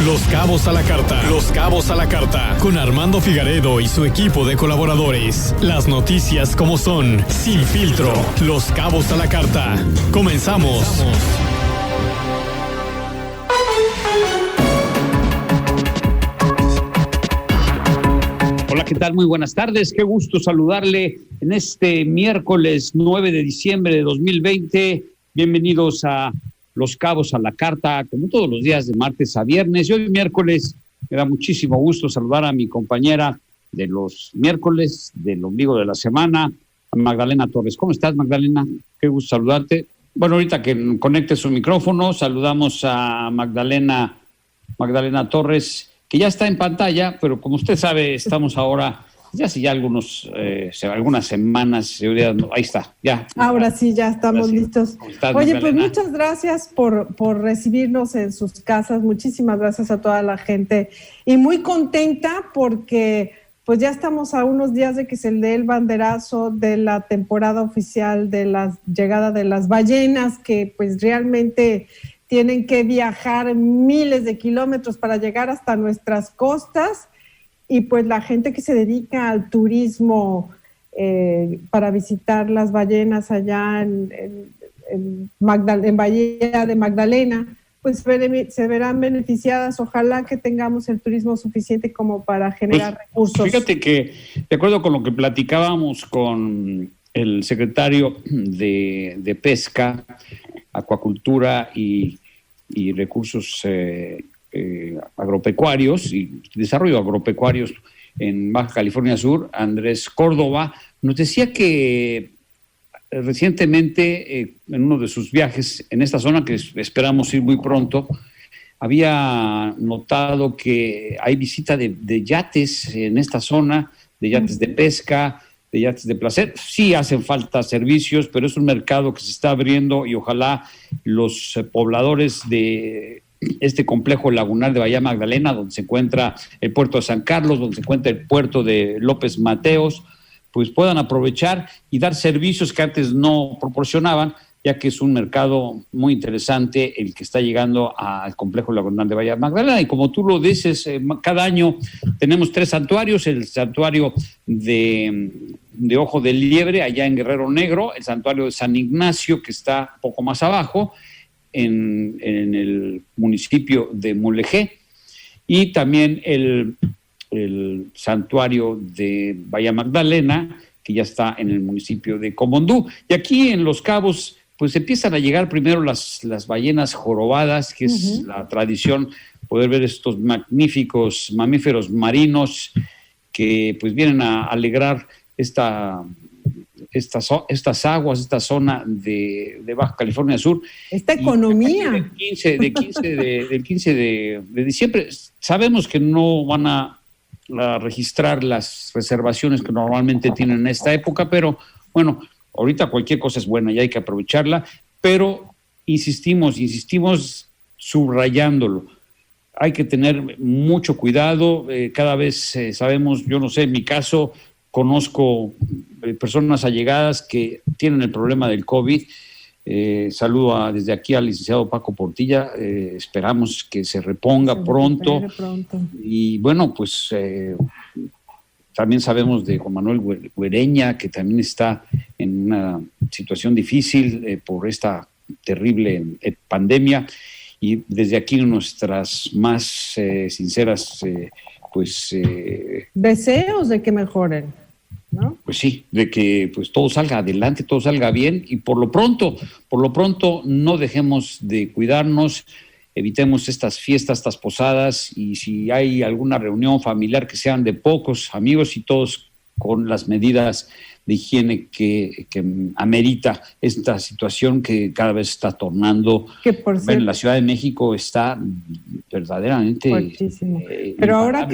Los Cabos a la Carta. Los Cabos a la Carta. Con Armando Figaredo y su equipo de colaboradores. Las noticias como son, sin filtro. Los Cabos a la Carta. Comenzamos. Hola, ¿qué tal? Muy buenas tardes. Qué gusto saludarle en este miércoles 9 de diciembre de 2020. Bienvenidos a Los Cabos a la Carta, como todos los días de martes a viernes. Y hoy miércoles me da muchísimo gusto saludar a mi compañera de los miércoles, del ombligo de la semana, a Magdalena Torres. ¿Cómo estás, Magdalena? Qué gusto saludarte. Bueno, ahorita que conecte su micrófono, saludamos a Magdalena Torres, que ya está en pantalla, pero como usted sabe, estamos ahora, ya hace ya algunas semanas, ahí está, ya. Ahora sí, ya estamos listos. ¿Estás, Oye, Magdalena? pues muchas gracias por recibirnos en sus casas, muchísimas gracias a toda la gente y muy contenta porque pues ya estamos a unos días de que se dé el banderazo de la temporada oficial de la llegada de las ballenas, que pues realmente tienen que viajar miles de kilómetros para llegar hasta nuestras costas, y pues la gente que se dedica al turismo para visitar las ballenas allá en Bahía de Magdalena, pues se verán beneficiadas. Ojalá que tengamos el turismo suficiente como para generar recursos. Fíjate que, de acuerdo con lo que platicábamos con el secretario de Pesca, Acuacultura y Recursos Agropecuarios y Desarrollo Agropecuarios en Baja California Sur, Andrés Córdoba, nos decía que recientemente en uno de sus viajes en esta zona, que esperamos ir muy pronto, había notado que hay visita de yates en esta zona, de yates de pesca, de yates de placer. Sí hacen falta servicios, pero es un mercado que se está abriendo y ojalá los pobladores de este complejo lagunar de Bahía Magdalena, donde se encuentra el puerto de San Carlos, donde se encuentra el puerto de López Mateos, pues puedan aprovechar y dar servicios que antes no proporcionaban, ya que es un mercado muy interesante el que está llegando al complejo lagunar de Bahía Magdalena. Y como tú lo dices, cada año tenemos 3 santuarios: el santuario de Ojo de Liebre, allá en Guerrero Negro, el santuario de San Ignacio, que está un poco más abajo, en el municipio de Mulegé, y también el santuario de Bahía Magdalena, que ya está en el municipio de Comondú. Y aquí en Los Cabos pues empiezan a llegar primero las ballenas jorobadas, que es la tradición, poder ver estos magníficos mamíferos marinos que pues vienen a alegrar estas aguas, esta zona de Baja California Sur. Esta economía. Del 15 de diciembre, sabemos que no van a registrar las reservaciones que normalmente tienen en esta época, pero bueno, ahorita cualquier cosa es buena y hay que aprovecharla, pero insistimos subrayándolo. Hay que tener mucho cuidado, cada vez sabemos, yo no sé, en mi caso conozco personas allegadas que tienen el problema del COVID. Saludo desde aquí al licenciado Paco Portilla, esperamos que se reponga pronto. Y bueno, pues también sabemos de Juan Manuel Güereña, que también está en una situación difícil por esta terrible pandemia, y desde aquí nuestras más sinceras deseos de que mejoren, ¿no? Pues sí, de que pues todo salga adelante, todo salga bien, y por lo pronto no dejemos de cuidarnos, evitemos estas fiestas, estas posadas, y si hay alguna reunión familiar, que sean de pocos amigos y todos con las medidas de higiene que amerita esta situación que cada vez está tornando. Que por cierto, en la Ciudad de México está verdaderamente fuertísimo. Pero ahora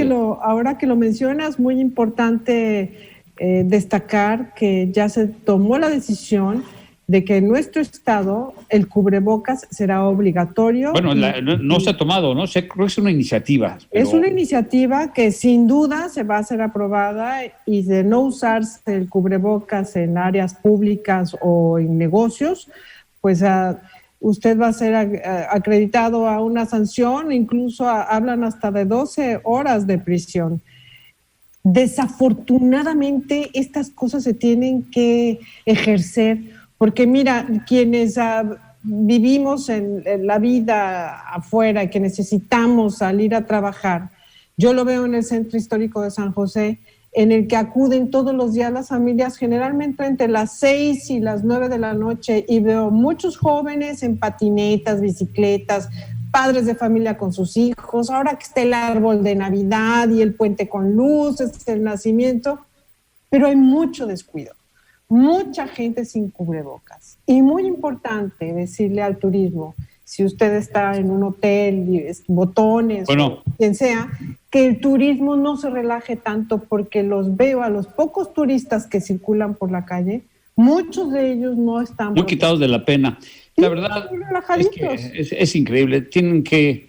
que lo mencionas, muy importante destacar que ya se tomó la decisión de que en nuestro estado el cubrebocas será obligatorio. Bueno, no se ha tomado, ¿no? Creo que es una iniciativa. Es una iniciativa que sin duda se va a hacer aprobada, y de no usarse el cubrebocas en áreas públicas o en negocios, pues usted va a ser acreditado a una sanción, incluso hablan hasta de 12 horas de prisión. Desafortunadamente, estas cosas se tienen que ejercer, porque mira, quienes vivimos en la vida afuera, que necesitamos salir a trabajar, yo lo veo en el Centro Histórico de San José, en el que acuden todos los días las familias, generalmente entre las 6 y las 9 de la noche, y veo muchos jóvenes en patinetas, bicicletas, padres de familia con sus hijos, ahora que está el árbol de Navidad y el puente con luces, el nacimiento, pero hay mucho descuido, mucha gente sin cubrebocas. Y muy importante decirle al turismo, si usted está en un hotel, Botones, o quien sea, que el turismo no se relaje tanto, porque los veo a los pocos turistas que circulan por la calle, muchos de ellos no están muy quitados de la pena. La verdad es que es increíble. Tienen que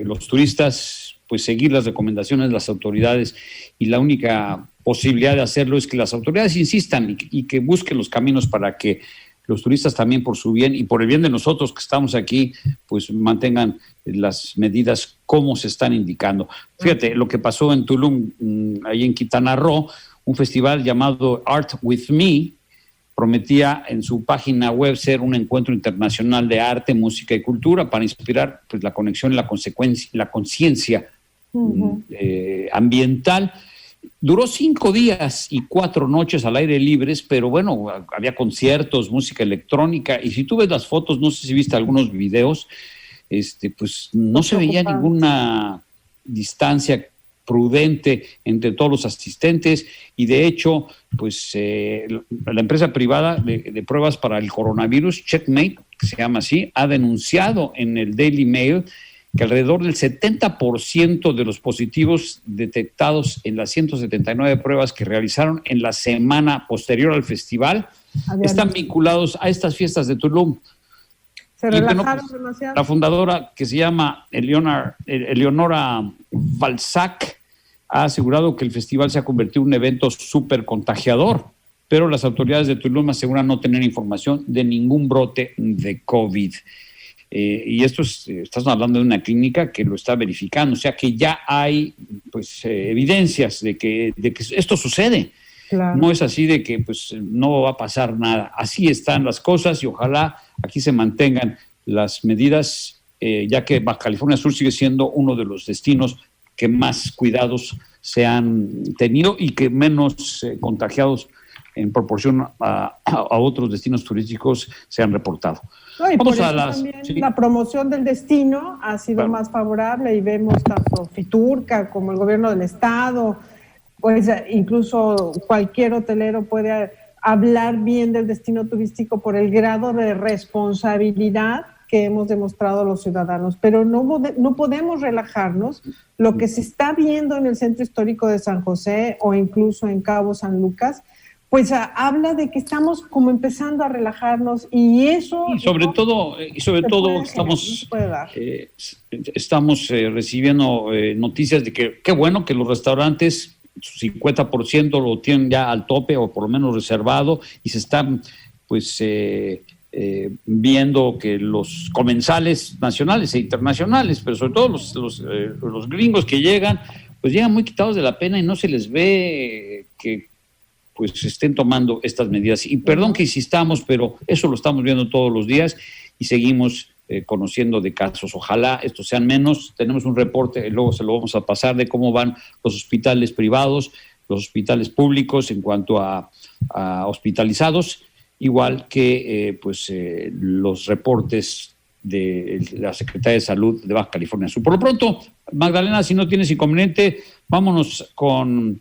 los turistas pues seguir las recomendaciones de las autoridades, y la única posibilidad de hacerlo es que las autoridades insistan y que busquen los caminos para que los turistas también, por su bien y por el bien de nosotros que estamos aquí, pues mantengan las medidas como se están indicando. Fíjate lo que pasó en Tulum, ahí en Quintana Roo, un festival llamado Art With Me, prometía en su página web ser un encuentro internacional de arte, música y cultura para inspirar pues la conexión y la conciencia ambiental. Duró 5 días y 4 noches al aire libres, pero bueno, había conciertos, música electrónica, y si tú ves las fotos, no sé si viste algunos videos, pues no se veía ninguna distancia prudente entre todos los asistentes, y de hecho, pues la empresa privada de pruebas para el coronavirus, Checkmate, que se llama así, ha denunciado en el Daily Mail que alrededor del 70% de los positivos detectados en las 179 pruebas que realizaron en la semana posterior al festival están vinculados a estas fiestas de Tulum. Se relajaron demasiado. La fundadora, que se llama Eleonora Balzac, ha asegurado que el festival se ha convertido en un evento súper contagiador, pero las autoridades de Tulum aseguran no tener información de ningún brote de COVID. Y esto estás hablando de una clínica que lo está verificando, o sea que ya hay pues evidencias de que esto sucede. Claro. No es así de que pues no va a pasar nada. Así están las cosas, y ojalá aquí se mantengan las medidas, ya que Baja California Sur sigue siendo uno de los destinos que más cuidados se han tenido y que menos contagiados en proporción a otros destinos turísticos se han reportado. No, y vamos por eso también la promoción del destino ha sido más favorable, y vemos tanto Fiturca como el gobierno del estado, pues incluso cualquier hotelero puede hablar bien del destino turístico por el grado de responsabilidad que hemos demostrado los ciudadanos, pero no podemos relajarnos. Lo que se está viendo en el Centro Histórico de San José o incluso en Cabo San Lucas, pues habla de que estamos como empezando a relajarnos, y eso... Y sobre todo estamos recibiendo noticias de que qué bueno que los restaurantes, su 50% lo tienen ya al tope o por lo menos reservado, y se están pues viendo que los comensales nacionales e internacionales, pero sobre todo los gringos que llegan, pues llegan muy quitados de la pena y no se les ve que pues estén tomando estas medidas. Y perdón que insistamos, pero eso lo estamos viendo todos los días y seguimos conociendo de casos. Ojalá estos sean menos. Tenemos un reporte, luego se lo vamos a pasar, de cómo van los hospitales privados, los hospitales públicos en cuanto a hospitalizados, igual que los reportes de la Secretaría de Salud de Baja California Sur. Por lo pronto, Magdalena, si no tienes inconveniente, vámonos con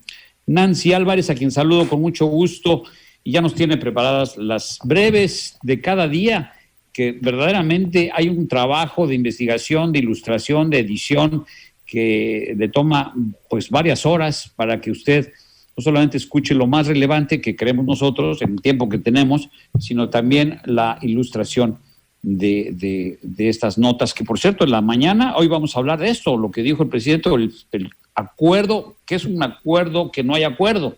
Nancy Álvarez, a quien saludo con mucho gusto, y ya nos tiene preparadas las breves de cada día, que verdaderamente hay un trabajo de investigación, de ilustración, de edición, que le toma pues varias horas para que usted no solamente escuche lo más relevante que creemos nosotros en el tiempo que tenemos, sino también la ilustración de estas notas, que por cierto en la mañana, hoy vamos a hablar de esto, lo que dijo el presidente, el acuerdo, que es un acuerdo que no hay acuerdo,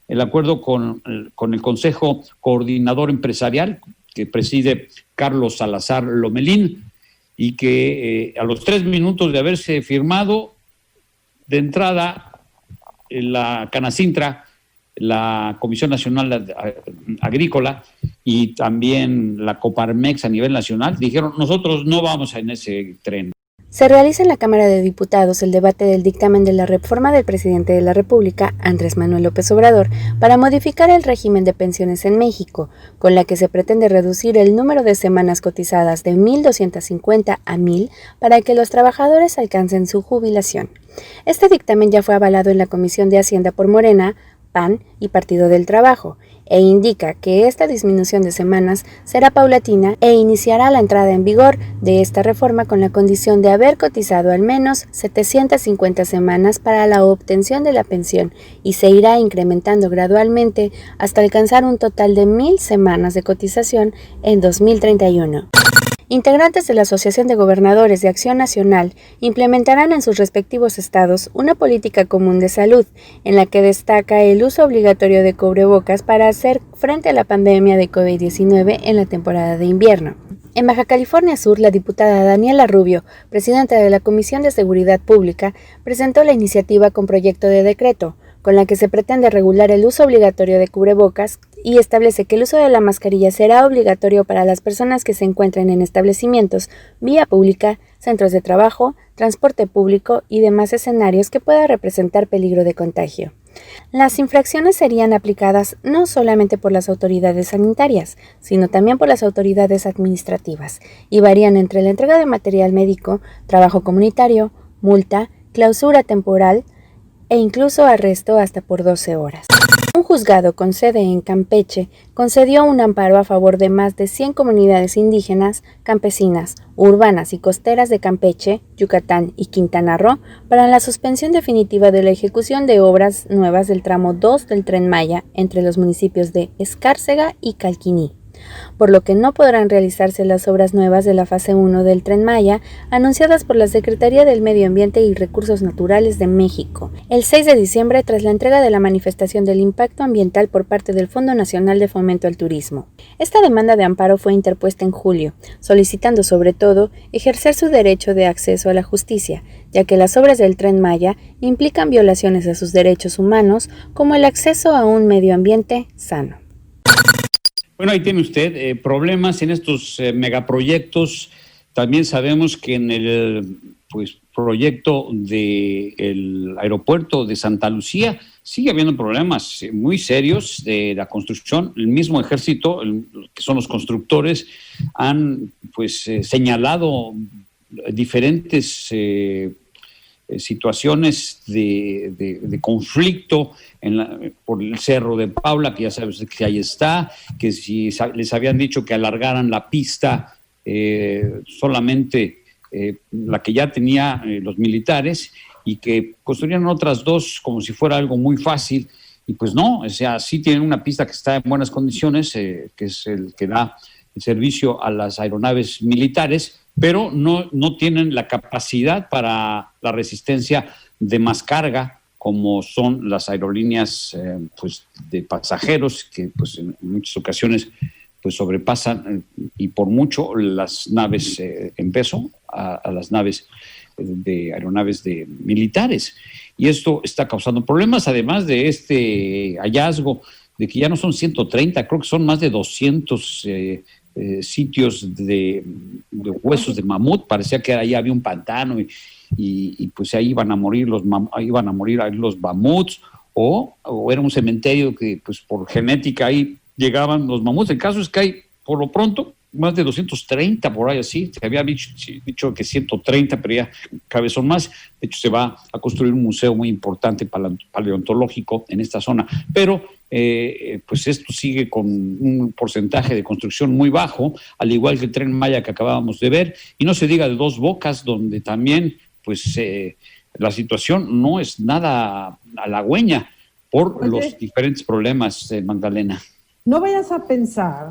el acuerdo con el Consejo Coordinador Empresarial, que preside Carlos Salazar Lomelín, y que a los 3 minutos de haberse firmado, de entrada, la Canacintra, la Comisión Nacional Agrícola y también la Coparmex a nivel nacional dijeron: nosotros no vamos en ese tren. Se realiza en la Cámara de Diputados el debate del dictamen de la reforma del presidente de la República, Andrés Manuel López Obrador, para modificar el régimen de pensiones en México, con la que se pretende reducir el número de semanas cotizadas de 1,250 a 1,000 para que los trabajadores alcancen su jubilación. Este dictamen ya fue avalado en la Comisión de Hacienda por Morena, PAN y Partido del Trabajo, e indica que esta disminución de semanas será paulatina e iniciará la entrada en vigor de esta reforma con la condición de haber cotizado al menos 750 semanas para la obtención de la pensión, y se irá incrementando gradualmente hasta alcanzar un total de 1,000 semanas de cotización en 2031. Integrantes de la Asociación de Gobernadores de Acción Nacional implementarán en sus respectivos estados una política común de salud, en la que destaca el uso obligatorio de cubrebocas para hacer frente a la pandemia de COVID-19 en la temporada de invierno. En Baja California Sur, la diputada Daniela Rubio, presidenta de la Comisión de Seguridad Pública, presentó la iniciativa con proyecto de decreto, con la que se pretende regular el uso obligatorio de cubrebocas y establece que el uso de la mascarilla será obligatorio para las personas que se encuentren en establecimientos, vía pública, centros de trabajo, transporte público y demás escenarios que pueda representar peligro de contagio. Las infracciones serían aplicadas no solamente por las autoridades sanitarias, sino también por las autoridades administrativas, y varían entre la entrega de material médico, trabajo comunitario, multa, clausura temporal e incluso arresto hasta por 12 horas. Un juzgado con sede en Campeche concedió un amparo a favor de más de 100 comunidades indígenas, campesinas, urbanas y costeras de Campeche, Yucatán y Quintana Roo para la suspensión definitiva de la ejecución de obras nuevas del tramo 2 del Tren Maya entre los municipios de Escárcega y Calquiní, por lo que no podrán realizarse las obras nuevas de la fase 1 del Tren Maya anunciadas por la Secretaría del Medio Ambiente y Recursos Naturales de México el 6 de diciembre tras la entrega de la manifestación del impacto ambiental por parte del Fondo Nacional de Fomento al Turismo. Esta demanda de amparo fue interpuesta en julio, solicitando sobre todo ejercer su derecho de acceso a la justicia, ya que las obras del Tren Maya implican violaciones a sus derechos humanos como el acceso a un medio ambiente sano. Bueno, ahí tiene usted problemas en estos megaproyectos. También sabemos que en el proyecto del aeropuerto de Santa Lucía sigue habiendo problemas muy serios de la construcción. El mismo ejército, que son los constructores, han señalado diferentes situaciones de conflicto por el Cerro de Paula, que ya sabes que ahí está, que si les habían dicho que alargaran la pista solamente la que ya tenía los militares, y que construyeran otras dos como si fuera algo muy fácil, y pues no, o sea, sí tienen una pista que está en buenas condiciones, que es el que da el servicio a las aeronaves militares, pero no tienen la capacidad para la resistencia de más carga, como son las aerolíneas de pasajeros, que en muchas ocasiones sobrepasan y por mucho las naves en peso a las naves de aeronaves de militares. Y esto está causando problemas, además de este hallazgo de que ya no son 130, creo que son más de 200 sitios de huesos de mamut. Parecía que ahí había un pantano y pues ahí iban a morir los mamuts, o era un cementerio que por genética ahí llegaban los mamuts. El caso es que hay, por lo pronto, más de 230 por ahí así. Se había dicho que 130, pero ya cada vez son más. De hecho, se va a construir un museo muy importante paleontológico en esta zona. Pero esto sigue con un porcentaje de construcción muy bajo, al igual que el Tren Maya que acabábamos de ver. Y no se diga de Dos Bocas, donde también la situación no es nada halagüeña por los diferentes problemas, Magdalena. No vayas a pensar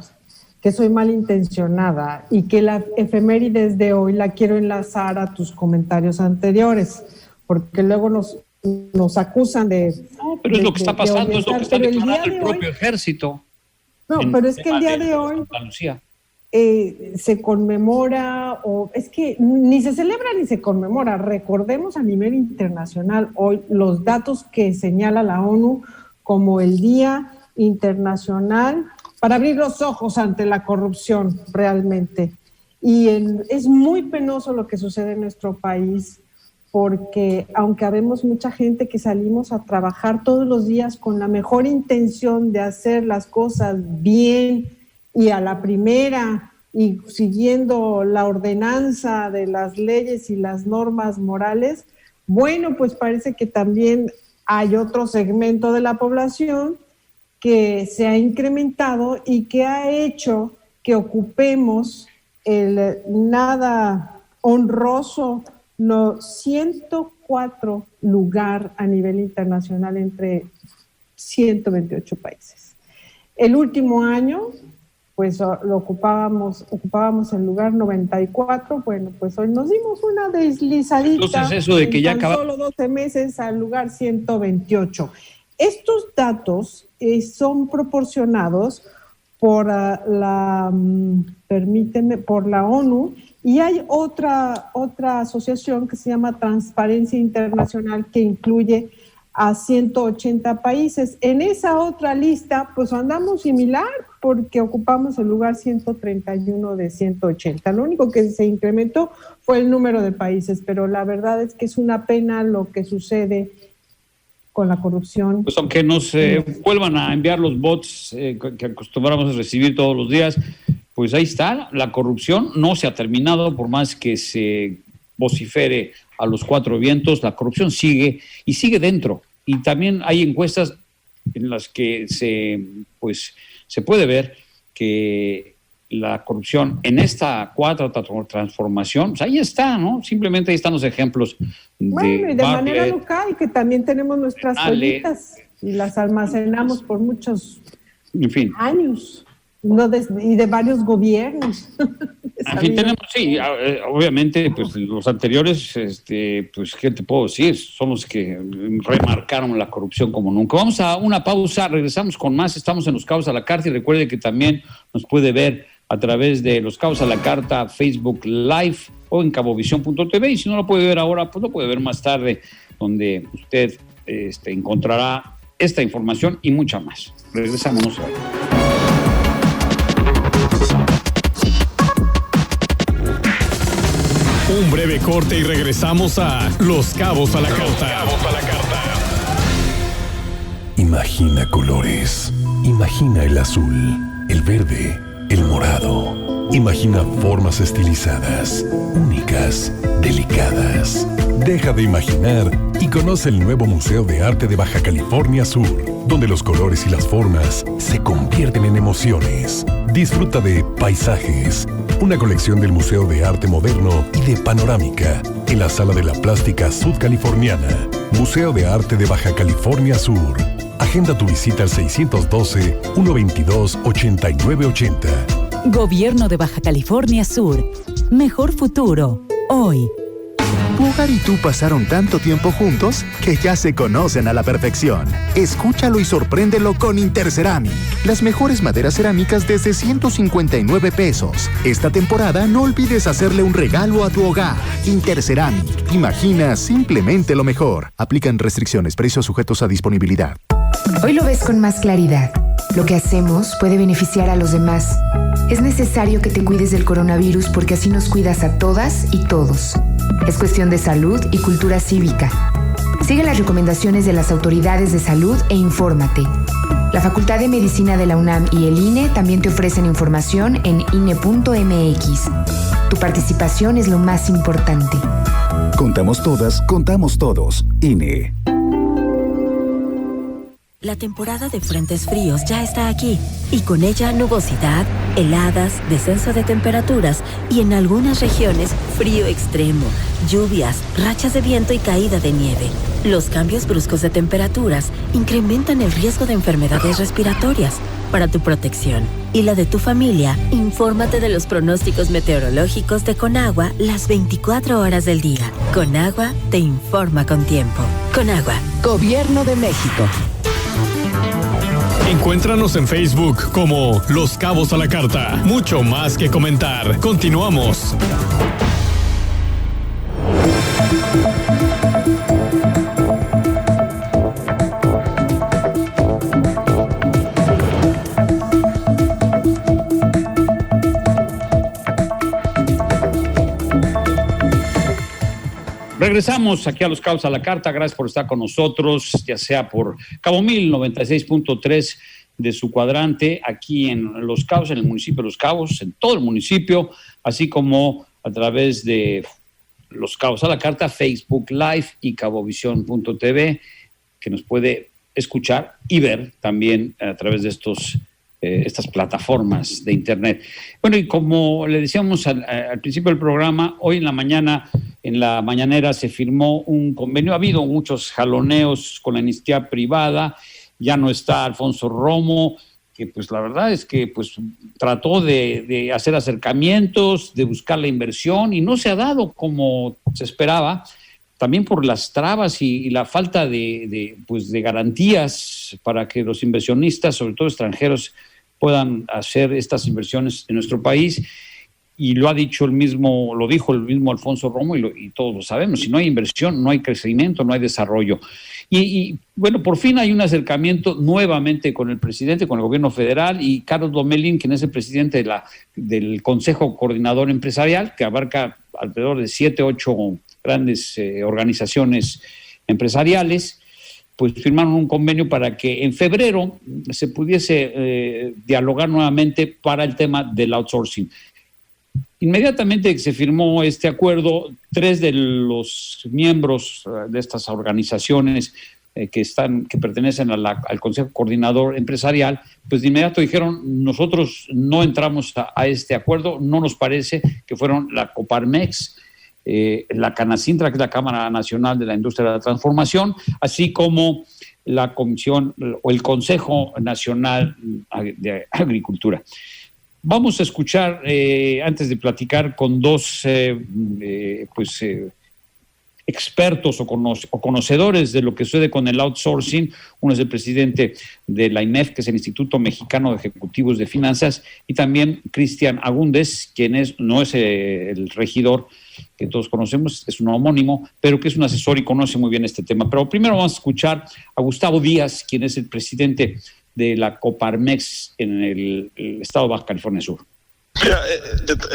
que soy malintencionada y que la efemérides de hoy la quiero enlazar a tus comentarios anteriores, porque luego nos acusan de... No, pero es lo que está pasando, es lo que está declarando el propio ejército. No, pero es que el día de hoy... se conmemora, o es que ni se celebra ni se conmemora. Recordemos a nivel internacional hoy los datos que señala la ONU como el Día Internacional para abrir los ojos ante la corrupción realmente. Y es muy penoso lo que sucede en nuestro país, porque aunque habemos mucha gente que salimos a trabajar todos los días con la mejor intención de hacer las cosas bien y a la primera y siguiendo la ordenanza de las leyes y las normas morales, bueno, pues parece que también hay otro segmento de la población que se ha incrementado y que ha hecho que ocupemos el nada honroso 104 lugar a nivel internacional entre 128 países. El último año, pues lo ocupábamos el lugar 94, bueno, pues hoy nos dimos una deslizadita. Entonces eso de que ya solo 12 meses al lugar 128. Estos datos son proporcionados por por la ONU, y hay otra asociación que se llama Transparencia Internacional, que incluye a 180 países. En esa otra lista, pues andamos similar, porque ocupamos el lugar 131 de 180. Lo único que se incrementó fue el número de países, pero la verdad es que es una pena lo que sucede con la corrupción. Pues aunque nos vuelvan a enviar los bots que acostumbramos a recibir todos los días, pues ahí está, la corrupción no se ha terminado, por más que se vocifere a los cuatro vientos, la corrupción sigue y sigue dentro. Y también hay encuestas en las que se puede ver que la corrupción en esta cuarta transformación, pues ahí está, ¿no? Simplemente ahí están los ejemplos. Bueno, y de manera local, que también tenemos nuestras joyitas y las almacenamos por muchos años. Y de varios gobiernos. En fin, tenemos, sí, obviamente, pues los anteriores, pues, ¿qué te puedo decir? Son los que remarcaron la corrupción como nunca. Vamos a una pausa, regresamos con más. Estamos en Los Cabos a la Carta, y recuerde que también nos puede ver a través de Los Cabos a la Carta, Facebook Live o en cabovisión.tv, y si no lo puede ver ahora, pues lo puede ver más tarde, donde usted encontrará esta información y mucha más. Regresamos hoy. Un breve corte y regresamos a Los Cabos a la Carta. Imagina colores. Imagina el azul, el verde, el morado. Imagina formas estilizadas, únicas, delicadas. Deja de imaginar y conoce el nuevo Museo de Arte de Baja California Sur, donde los colores y las formas se convierten en emociones. Disfruta de Paisajes, una colección del Museo de Arte Moderno y de Panorámica, en la Sala de la Plástica Sudcaliforniana. Museo de Arte de Baja California Sur. Agenda tu visita al 612-122-8980. Gobierno de Baja California Sur. Mejor futuro, hoy. Tu hogar y tú pasaron tanto tiempo juntos que ya se conocen a la perfección. Escúchalo y sorpréndelo con Interceramic. Las mejores maderas cerámicas desde 159 pesos. Esta temporada no olvides hacerle un regalo a tu hogar. Interceramic. Imagina simplemente lo mejor. Aplican restricciones. Precios sujetos a disponibilidad. Hoy lo ves con más claridad. Lo que hacemos puede beneficiar a los demás. Es necesario que te cuides del coronavirus porque así nos cuidas a todas y todos. Es cuestión de salud y cultura cívica. Sigue las recomendaciones de las autoridades de salud e infórmate. La Facultad de Medicina de la UNAM y el INE también te ofrecen información en INE.mx. Tu participación es lo más importante. Contamos todas, contamos todos. INE. La temporada de frentes fríos ya está aquí, y con ella nubosidad, heladas, descenso de temperaturas y en algunas regiones frío extremo, lluvias, rachas de viento y caída de nieve. Los cambios bruscos de temperaturas incrementan el riesgo de enfermedades respiratorias. Para tu protección y la de tu familia, infórmate de los pronósticos meteorológicos de Conagua las 24 horas del día. Conagua te informa con tiempo. Conagua. Gobierno de México. Encuéntranos en Facebook como Los Cabos a la Carta. Mucho más que comentar. Continuamos. Regresamos aquí a Los Cabos a la Carta. Gracias por estar con nosotros, ya sea por Cabo Mil 96.3 de su cuadrante, aquí en Los Cabos, en el municipio de Los Cabos, en todo el municipio, así como a través de Los Cabos a la Carta, Facebook Live y cabovisión.tv, que nos puede escuchar y ver también a través de estas plataformas de internet. Bueno, y como le decíamos al principio del programa, hoy en la mañana, en la mañanera se firmó un convenio. Ha habido muchos jaloneos con la iniciativa privada. Ya no está Alfonso Romo, que pues la verdad es que pues trató de hacer acercamientos, de buscar la inversión y no se ha dado como se esperaba, también por las trabas y la falta de garantías para que los inversionistas, sobre todo extranjeros, puedan hacer estas inversiones en nuestro país. Y lo dijo el mismo Alfonso Romo y todos lo sabemos. Si no hay inversión, no hay crecimiento, no hay desarrollo. Y bueno, por fin hay un acercamiento nuevamente con el presidente, con el gobierno federal, y Carlos Lomelín, quien es el presidente del Consejo Coordinador Empresarial, que abarca alrededor de 7, 8 grandes organizaciones empresariales, pues firmaron un convenio para que en febrero se pudiese dialogar nuevamente para el tema del outsourcing. Inmediatamente que se firmó este acuerdo, 3 de los miembros de estas organizaciones que pertenecen al Consejo Coordinador Empresarial, pues de inmediato dijeron: nosotros no entramos a este acuerdo, no nos parece, que fueron la Coparmex, la Canacintra, que es la Cámara Nacional de la Industria de la Transformación, así como la Comisión o el Consejo Nacional de Agricultura. Vamos a escuchar, antes de platicar con dos expertos o conocedores de lo que sucede con el outsourcing. Uno es el presidente de la IMEF, que es el Instituto Mexicano de Ejecutivos de Finanzas, y también Cristian Agúndez, quien no es el regidor que todos conocemos, es un homónimo, pero que es un asesor y conoce muy bien este tema. Pero primero vamos a escuchar a Gustavo Díaz, quien es el presidente de la Coparmex en el estado de Baja California Sur. Mira,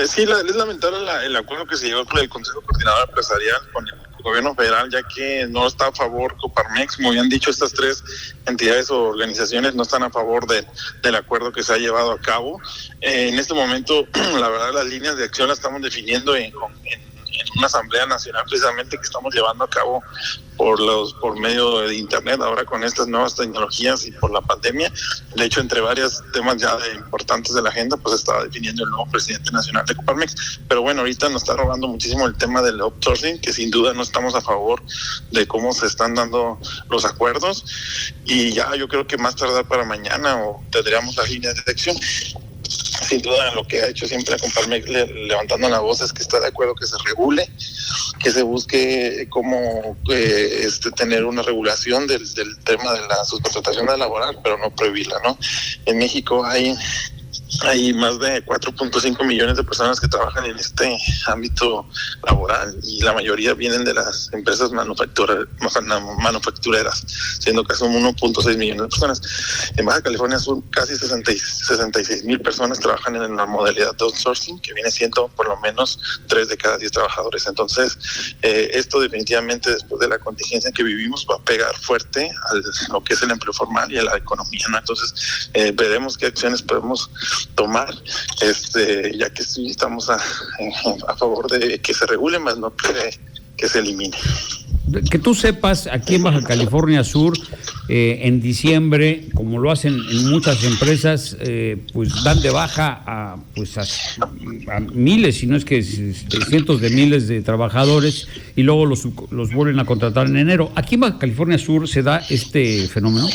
sí, es lamentable el acuerdo que se llegó con el Consejo Coordinador Empresarial con el gobierno federal, ya que no está a favor Coparmex. Como habían dicho, estas 3 entidades o organizaciones no están a favor del acuerdo que se ha llevado a cabo. En este momento, la verdad, las líneas de acción las estamos definiendo en una asamblea nacional, precisamente, que estamos llevando a cabo por medio de internet, ahora con estas nuevas tecnologías y por la pandemia. De hecho, entre varios temas ya importantes de la agenda, pues estaba definiendo el nuevo presidente nacional de Coparmex. Pero bueno, ahorita nos está robando muchísimo el tema del outsourcing, que sin duda no estamos a favor de cómo se están dando los acuerdos, y ya yo creo que más tardar para mañana o tendríamos las líneas de acción. Sin duda, lo que ha hecho siempre Coparmex levantando la voz es que está de acuerdo que se regule, que se busque cómo tener una regulación del tema de la subcontratación laboral, pero no prohibirla, ¿no? En México hay más de 4.5 millones de personas que trabajan en este ámbito laboral, y la mayoría vienen de las empresas manufactureras, siendo que son 1.6 millones de personas. En Baja California Sur, casi 66,000 personas trabajan en la modalidad de outsourcing, que viene siendo por lo menos 3 de cada 10 trabajadores. Entonces, esto definitivamente, después de la contingencia que vivimos, va a pegar fuerte a lo que es el empleo formal y a la economía, ¿no? Entonces, veremos qué acciones podemos tomar, ya que sí estamos a favor de que se regule, más no que se elimine. Que tú sepas, aquí en Baja California Sur, en diciembre, como lo hacen en muchas empresas, pues dan de baja a miles, si no es que cientos de miles de trabajadores, y luego los vuelven a contratar en enero. ¿Aquí en Baja California Sur se da este fenómeno?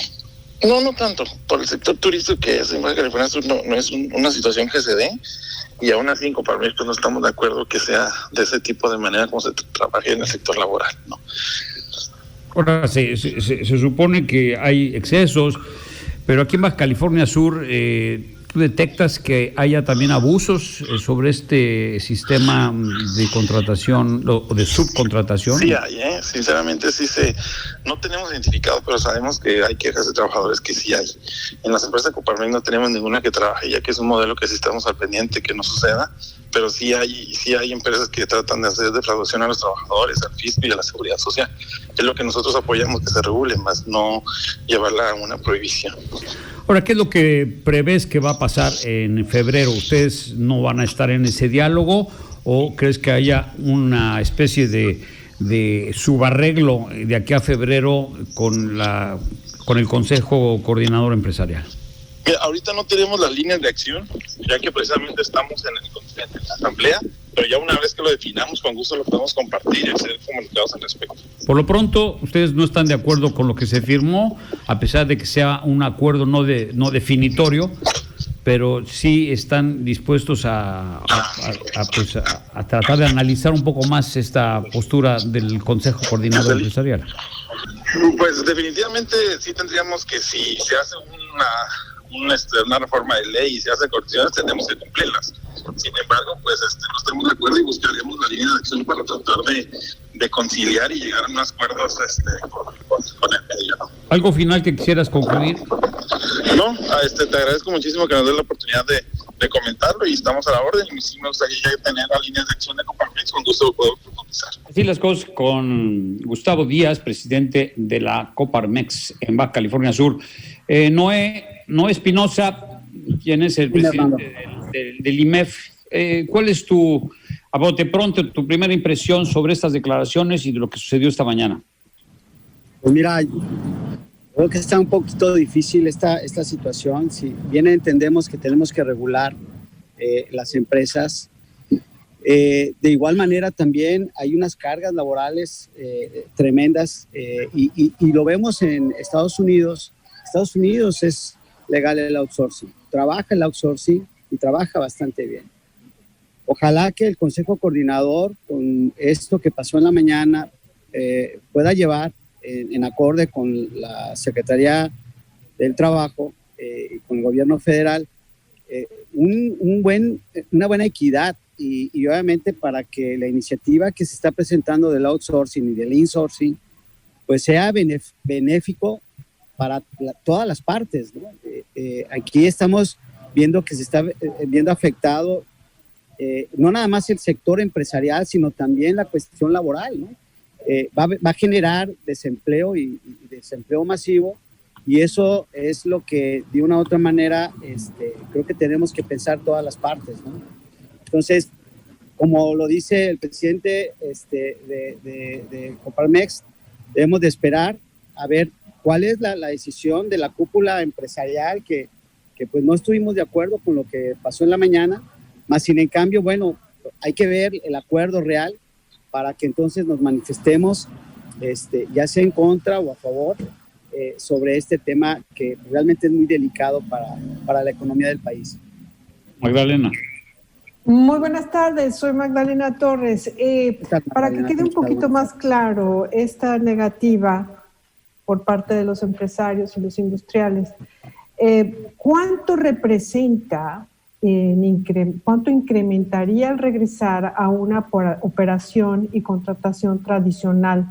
No tanto. Por el sector turístico que es en Baja California Sur, no es una situación que se dé, y aún así en Coparmex pues no estamos de acuerdo que sea de ese tipo de manera como se trabaje en el sector laboral, ¿no? Ahora, se supone que hay excesos, Pero aquí en Baja California Sur, ¿tú detectas que haya también abusos sobre este sistema de contratación o de subcontratación? Sí hay, sinceramente sí no tenemos identificado, pero sabemos que hay quejas de trabajadores que sí hay. En las empresas de Coparmex no tenemos ninguna que trabaje, ya que es un modelo que sí estamos al pendiente que no suceda, pero sí hay empresas que tratan de hacer defraudación a los trabajadores, al fisco y a la seguridad social. Es lo que nosotros apoyamos, que se regule, más no llevarla a una prohibición. Ahora, ¿qué es lo que prevés que va a pasar en febrero? ¿Ustedes no van a estar en ese diálogo o crees que haya una especie de subarreglo de aquí a febrero con el Consejo Coordinador Empresarial? Mira, ahorita no tenemos las líneas de acción, ya que precisamente estamos en la asamblea, pero ya una vez que lo definamos, con gusto lo podemos compartir y hacer comunicados al respecto. Por lo pronto, ustedes no están de acuerdo con lo que se firmó, a pesar de que sea un acuerdo no definitorio, pero sí están dispuestos a tratar de analizar un poco más esta postura del Consejo Coordinador Empresarial. Pues definitivamente sí tendríamos que, si se hace una reforma de ley y se hace correcciones, tenemos que cumplirlas. Sin embargo, pues no estamos de acuerdo y buscaremos la línea de acción para tratar de conciliar y llegar a unos acuerdos con el medio, ¿no? ¿Algo final que quisieras concluir? No, te agradezco muchísimo que nos des la oportunidad de comentarlo y estamos a la orden, y sí me gustaría ya tener las líneas de acción de Coparmex, con gusto lo puedo profundizar. Así las cosas con Gustavo Díaz, presidente de la Coparmex en Baja California Sur. Noé Espinosa, quien es el presidente del IMEF. ¿Cuál es a bote pronto, tu primera impresión sobre estas declaraciones y de lo que sucedió esta mañana? Pues mira, creo que está un poquito difícil esta situación. Si bien entendemos que tenemos que regular las empresas, de igual manera también hay unas cargas laborales tremendas y lo vemos en Estados Unidos. Estados Unidos es legal el outsourcing, trabaja el outsourcing y trabaja bastante bien. Ojalá que el Consejo Coordinador, con esto que pasó en la mañana, pueda llevar en acorde con la Secretaría del Trabajo y con el gobierno federal una buena equidad y obviamente para que la iniciativa que se está presentando del outsourcing y del insourcing pues sea benéfico para todas las partes, ¿no? Aquí estamos viendo que se está viendo afectado no nada más el sector empresarial, sino también la cuestión laboral, ¿no? Va a generar desempleo y desempleo masivo, y eso es lo que de una u otra manera creo que tenemos que pensar todas las partes, ¿no? Entonces, como lo dice el presidente de Coparmex, debemos de esperar a ver cuál es la decisión de la cúpula empresarial que pues no estuvimos de acuerdo con lo que pasó en la mañana, más sin en cambio, bueno, hay que ver el acuerdo real para que entonces nos manifestemos ya sea en contra o a favor sobre este tema que realmente es muy delicado para la economía del país. Magdalena. Muy buenas tardes, soy Magdalena Torres. Para que quede un poquito más claro esta negativa por parte de los empresarios y los industriales, ¿cuánto representa, cuánto incrementaría al regresar a una operación y contratación tradicional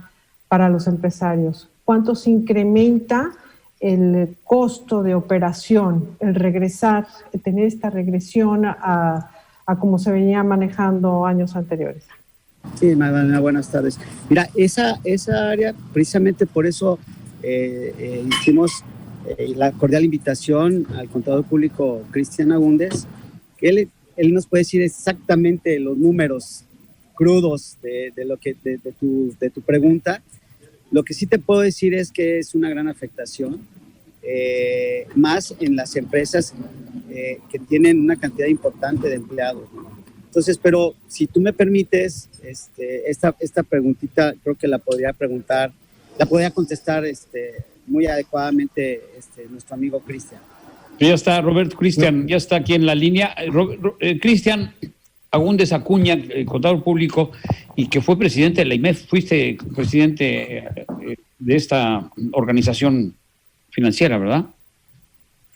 para los empresarios? ¿Cuánto se incrementa el costo de operación, el regresar, tener esta regresión a como se venía manejando años anteriores? Sí, Magdalena, buenas tardes. Mira, esa área, precisamente por eso hicimos la cordial invitación al contador público Cristian Agúndez, que él nos puede decir exactamente los números crudos de tu pregunta. Lo que sí te puedo decir es que es una gran afectación, más en las empresas que tienen una cantidad importante de empleados, ¿no? Entonces, pero si tú me permites, esta preguntita creo que la podría contestar muy adecuadamente nuestro amigo Cristian. Ya está, Roberto Cristian, ya está aquí en la línea. Cristian Agúndez Acuña, contador público, y que fue presidente de la IMEF, fuiste presidente de esta organización financiera, ¿verdad?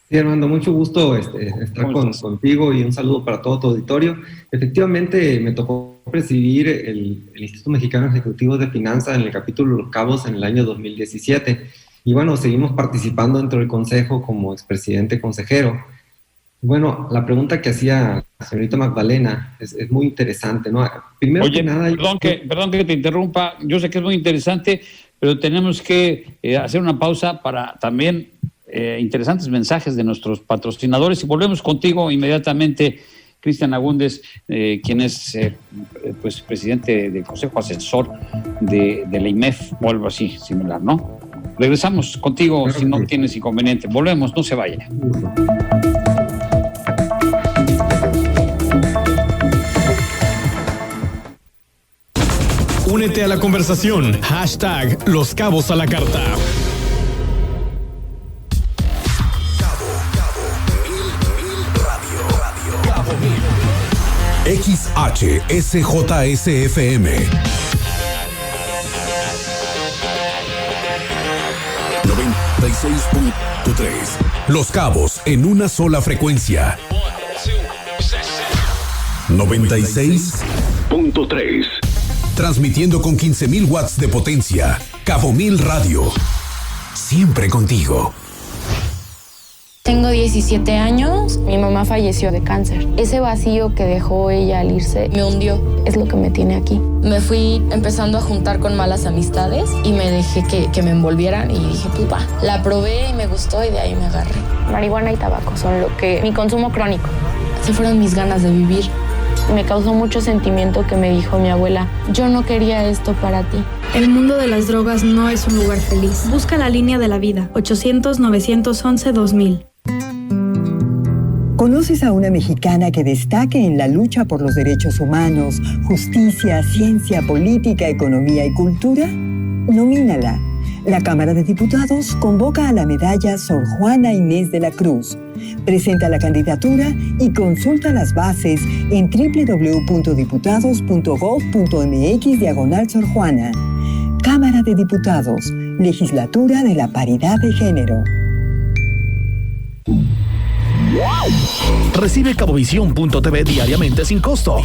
Sí, Armando, mucho gusto estar contigo y un saludo para todo tu auditorio. Efectivamente, me tocó presidir el Instituto Mexicano Ejecutivo de Finanzas en el capítulo Los Cabos en el año 2017. Y bueno, seguimos participando dentro del consejo como expresidente consejero. Bueno, la pregunta que hacía la señorita Magdalena es muy interesante, ¿no? Primero Oye, que nada, perdón que te interrumpa, yo sé que es muy interesante, pero tenemos que hacer una pausa para también interesantes mensajes de nuestros patrocinadores y volvemos contigo inmediatamente, Cristian Agúndez, quien es pues presidente del Consejo Asesor de la IMEF o algo así similar, ¿no? Regresamos contigo si no tienes inconveniente. Volvemos, no se vaya. Únete a la conversación. Hashtag Los Cabos a la Carta. XHSJSFM 96.3. Los Cabos en una sola frecuencia. 96.3. Transmitiendo con 15,000 watts de potencia. Cabo Mil Radio. Siempre contigo. Tengo 17 años, mi mamá falleció de cáncer. Ese vacío que dejó ella al irse me hundió, es lo que me tiene aquí. Me fui empezando a juntar con malas amistades y me dejé que me envolvieran y dije, pues va. La probé y me gustó y de ahí me agarré. Marihuana y tabaco son mi consumo crónico. Se fueron mis ganas de vivir. Me causó mucho sentimiento que me dijo mi abuela, yo no quería esto para ti. El mundo de las drogas no es un lugar feliz. Busca la línea de la vida, 800-911-2000. ¿Conoces a una mexicana que destaque en la lucha por los derechos humanos, justicia, ciencia, política, economía y cultura? Nomínala. La Cámara de Diputados convoca a la medalla Sor Juana Inés de la Cruz. Presenta la candidatura y consulta las bases en www.diputados.gov.mx/Sor Juana. Cámara de Diputados, Legislatura de la Paridad de Género. Recibe Cabovisión.tv diariamente sin costo.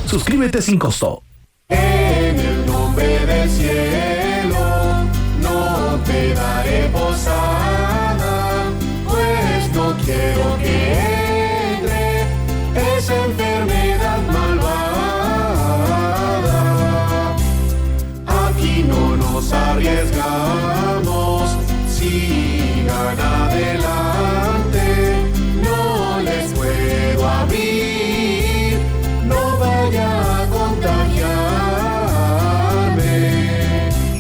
Suscríbete sin costo. En el nombre del cielo no te daré posada, pues no quiero que entre esa enfermedad malvada. Aquí no nos arriesgamos, sigan adelante, no les puedo abrir, no vaya a contagiarme.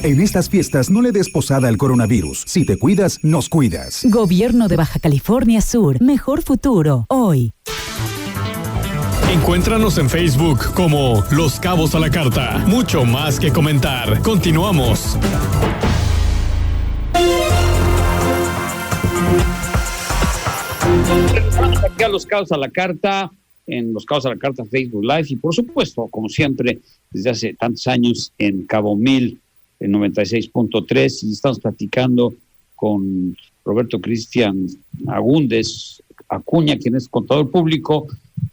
En estas fiestas no le des posada al coronavirus. Si te cuidas, nos cuidas. Gobierno de Baja California Sur. Mejor futuro. Hoy. Encuéntranos en Facebook como Los Cabos a la Carta. Mucho más que comentar. Continuamos. Estamos aquí a Los Cabos a la Carta, en Los Cabos a la Carta Facebook Live y por supuesto, como siempre, desde hace tantos años en Cabo Mil, en 96.3 y estamos platicando con Roberto Cristian Agúndez Acuña, quien es contador público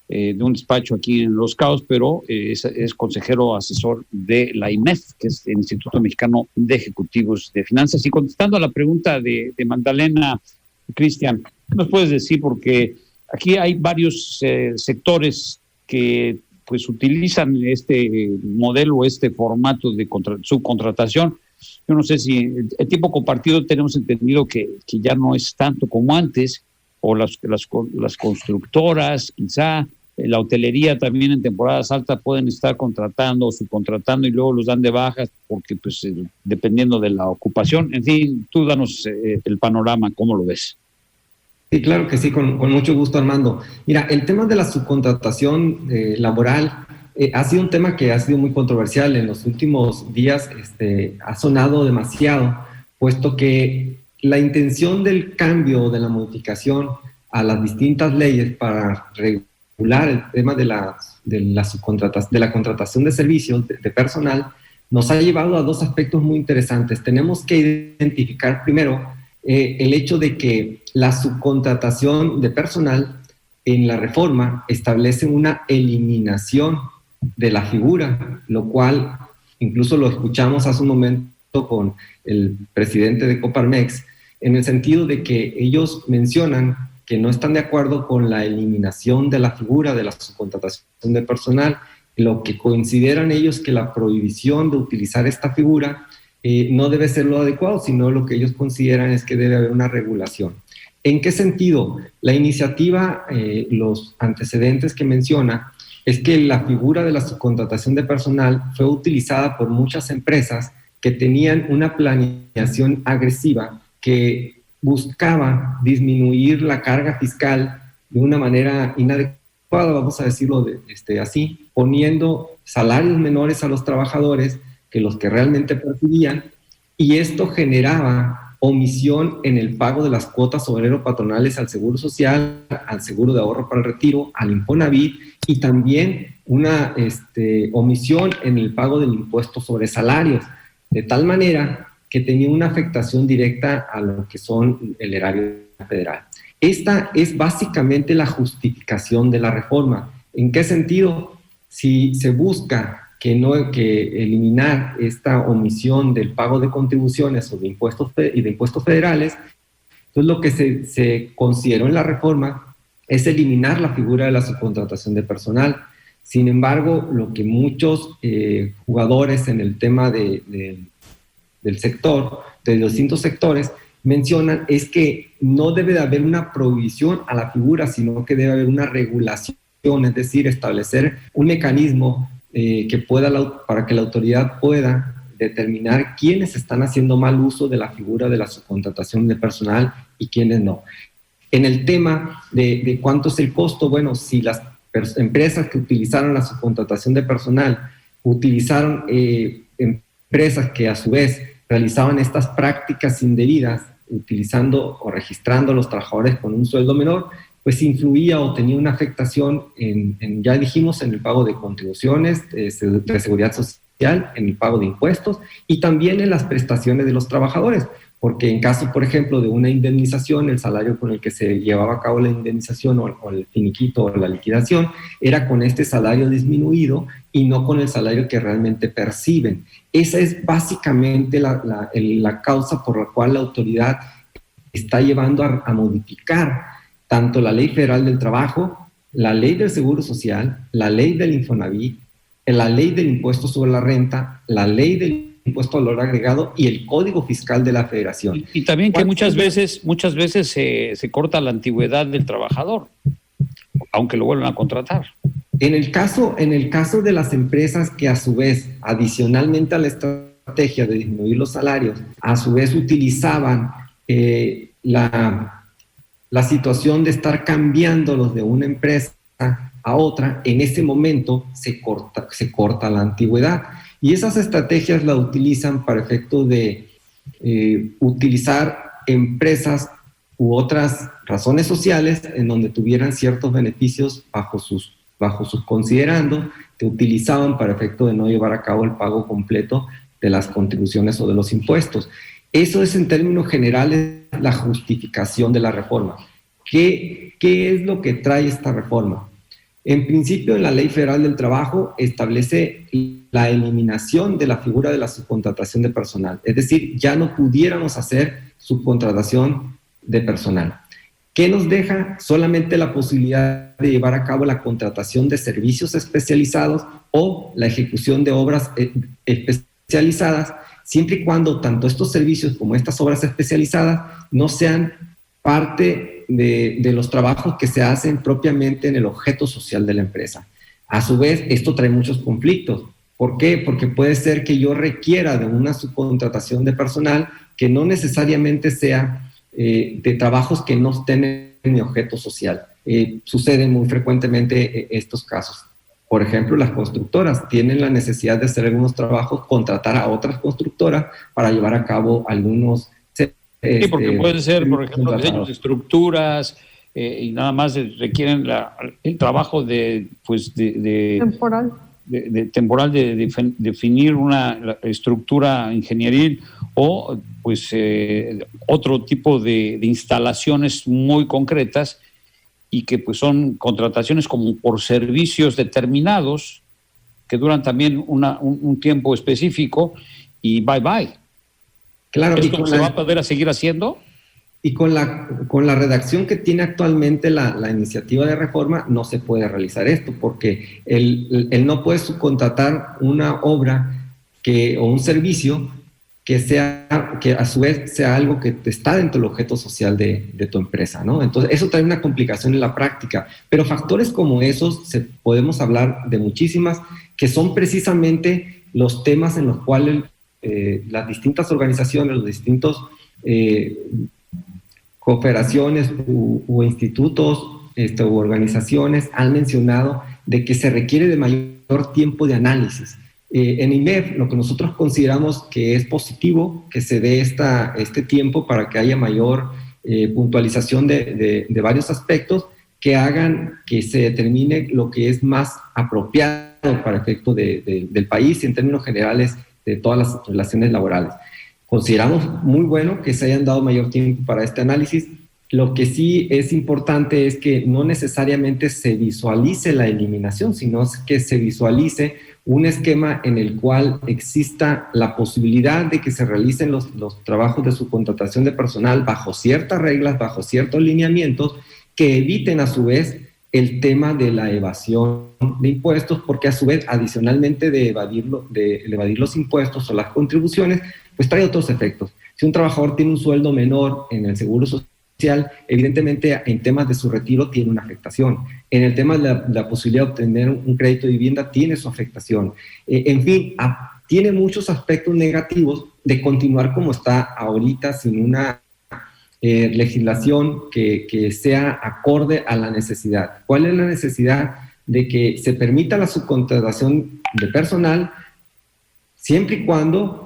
de un despacho aquí en Los Cabos, pero es consejero asesor de la IMEF, que es el Instituto Mexicano de Ejecutivos de Finanzas. Y contestando a la pregunta de Magdalena, Cristian, ¿qué nos puedes decir? Porque aquí hay varios sectores que pues utilizan este modelo, este formato de subcontratación. Yo no sé si el tiempo compartido tenemos entendido que ya no es tanto como antes, o las constructoras, quizá, la hotelería también en temporadas altas pueden estar contratando o subcontratando y luego los dan de bajas porque pues dependiendo de la ocupación. En fin, tú danos el panorama, ¿cómo lo ves? Sí, claro que sí, con mucho gusto, Armando. Mira, el tema de la subcontratación laboral ha sido un tema que ha sido muy controversial en los últimos días. Ha sonado demasiado, puesto que la intención del cambio, de la modificación a las distintas leyes para regular el tema de la contratación de servicios de personal nos ha llevado a dos aspectos muy interesantes. Tenemos que identificar primero el hecho de que la subcontratación de personal en la reforma establece una eliminación de la figura, lo cual incluso lo escuchamos hace un momento con el presidente de Coparmex, en el sentido de que ellos mencionan que no están de acuerdo con la eliminación de la figura de la subcontratación de personal, lo que consideran ellos que la prohibición de utilizar esta figura no debe ser lo adecuado, sino lo que ellos consideran es que debe haber una regulación. ¿En qué sentido? La iniciativa, los antecedentes que menciona, es que la figura de la subcontratación de personal fue utilizada por muchas empresas que tenían una planeación agresiva que buscaba disminuir la carga fiscal de una manera inadecuada, vamos a decirlo así, poniendo salarios menores a los trabajadores que los que realmente percibían, y esto generaba omisión en el pago de las cuotas obrero-patronales al Seguro Social, al Seguro de Ahorro para el Retiro, al Infonavit, y también una omisión en el pago del impuesto sobre salarios, de tal manera que tenía una afectación directa a lo que son el erario federal. Esta es básicamente la justificación de la reforma. ¿En qué sentido? Si se busca que eliminar esta omisión del pago de contribuciones o de impuestos y de impuestos federales, entonces lo que se consideró en la reforma es eliminar la figura de la subcontratación de personal. Sin embargo, lo que muchos jugadores en el tema del sector, de los distintos sectores, mencionan es que no debe de haber una prohibición a la figura, sino que debe haber una regulación, es decir, establecer un mecanismo para que la autoridad pueda determinar quiénes están haciendo mal uso de la figura de la subcontratación de personal y quiénes no. En el tema de cuánto es el costo, bueno, si las empresas que utilizaron la subcontratación de personal utilizaron empresas que a su vez realizaban estas prácticas indebidas, utilizando o registrando a los trabajadores con un sueldo menor, pues influía o tenía una afectación ya dijimos, en el pago de contribuciones de seguridad social, en el pago de impuestos y también en las prestaciones de los trabajadores, porque en caso, por ejemplo, de una indemnización, el salario con el que se llevaba a cabo la indemnización o el finiquito o la liquidación era con este salario disminuido y no con el salario que realmente perciben. Esa es básicamente la causa por la cual la autoridad está llevando a modificar tanto la Ley Federal del Trabajo, la Ley del Seguro Social, la Ley del Infonavit, la Ley del Impuesto sobre la Renta, la Ley del Impuesto al Valor Agregado y el Código Fiscal de la Federación. Y también que muchas veces se corta la antigüedad del trabajador, aunque lo vuelvan a contratar. En el caso de las empresas que a su vez, adicionalmente a la estrategia de disminuir los salarios, a su vez utilizaban la situación de estar cambiándolos de una empresa a otra, en ese momento se corta la antigüedad. Y esas estrategias las utilizan para efecto de utilizar empresas u otras razones sociales en donde tuvieran ciertos beneficios bajo sus considerando, que utilizaban para efecto de no llevar a cabo el pago completo de las contribuciones o de los impuestos. Eso es en términos generales la justificación de la reforma. ¿Qué es lo que trae esta reforma? En principio, en la Ley Federal del Trabajo establece la eliminación de la figura de la subcontratación de personal. Es decir, ya no pudiéramos hacer subcontratación de personal. ¿Qué nos deja? Solamente la posibilidad de llevar a cabo la contratación de servicios especializados o la ejecución de obras especializadas, siempre y cuando tanto estos servicios como estas obras especializadas no sean parte de los trabajos que se hacen propiamente en el objeto social de la empresa. A su vez, esto trae muchos conflictos. ¿Por qué? Porque puede ser que yo requiera de una subcontratación de personal que no necesariamente sea de trabajos que no estén en mi objeto social. Suceden muy frecuentemente estos casos. Por ejemplo, las constructoras tienen la necesidad de hacer algunos trabajos, contratar a otras constructoras para llevar a cabo algunos... Sí, porque pueden ser, por ejemplo, diseños de estructuras y nada más requieren el trabajo temporal de definir una estructura ingenieril o pues otro tipo de instalaciones muy concretas y que pues son contrataciones como por servicios determinados que duran también un tiempo específico y bye bye. Claro, ¿Esto se va a poder seguir haciendo? Y con la redacción que tiene actualmente la iniciativa de reforma, no se puede realizar esto, porque él no puede subcontratar una obra o un servicio que a su vez sea algo que está dentro del objeto social de tu empresa, ¿no? Entonces, eso trae una complicación en la práctica. Pero factores como esos, podemos hablar de muchísimas, que son precisamente los temas en los cuales las distintas organizaciones, los distintos cooperaciones u institutos u organizaciones han mencionado de que se requiere de mayor tiempo de análisis. En INMEF, lo que nosotros consideramos que es positivo que se dé este tiempo para que haya mayor puntualización de varios aspectos que hagan que se determine lo que es más apropiado para efecto del país y en términos generales de todas las relaciones laborales. Consideramos muy bueno que se hayan dado mayor tiempo para este análisis. Lo que sí es importante es que no necesariamente se visualice la eliminación, sino que se visualice un esquema en el cual exista la posibilidad de que se realicen los trabajos de subcontratación de personal bajo ciertas reglas, bajo ciertos lineamientos, que eviten a su vez el tema de la evasión de impuestos, porque a su vez, adicionalmente de evadir los impuestos o las contribuciones, pues trae otros efectos. Si un trabajador tiene un sueldo menor en el seguro social, evidentemente en temas de su retiro tiene una afectación. En el tema de la posibilidad de obtener un crédito de vivienda tiene su afectación. En fin, tiene muchos aspectos negativos de continuar como está ahorita sin una legislación que sea acorde a la necesidad. ¿Cuál es la necesidad? De que se permita la subcontratación de personal siempre y cuando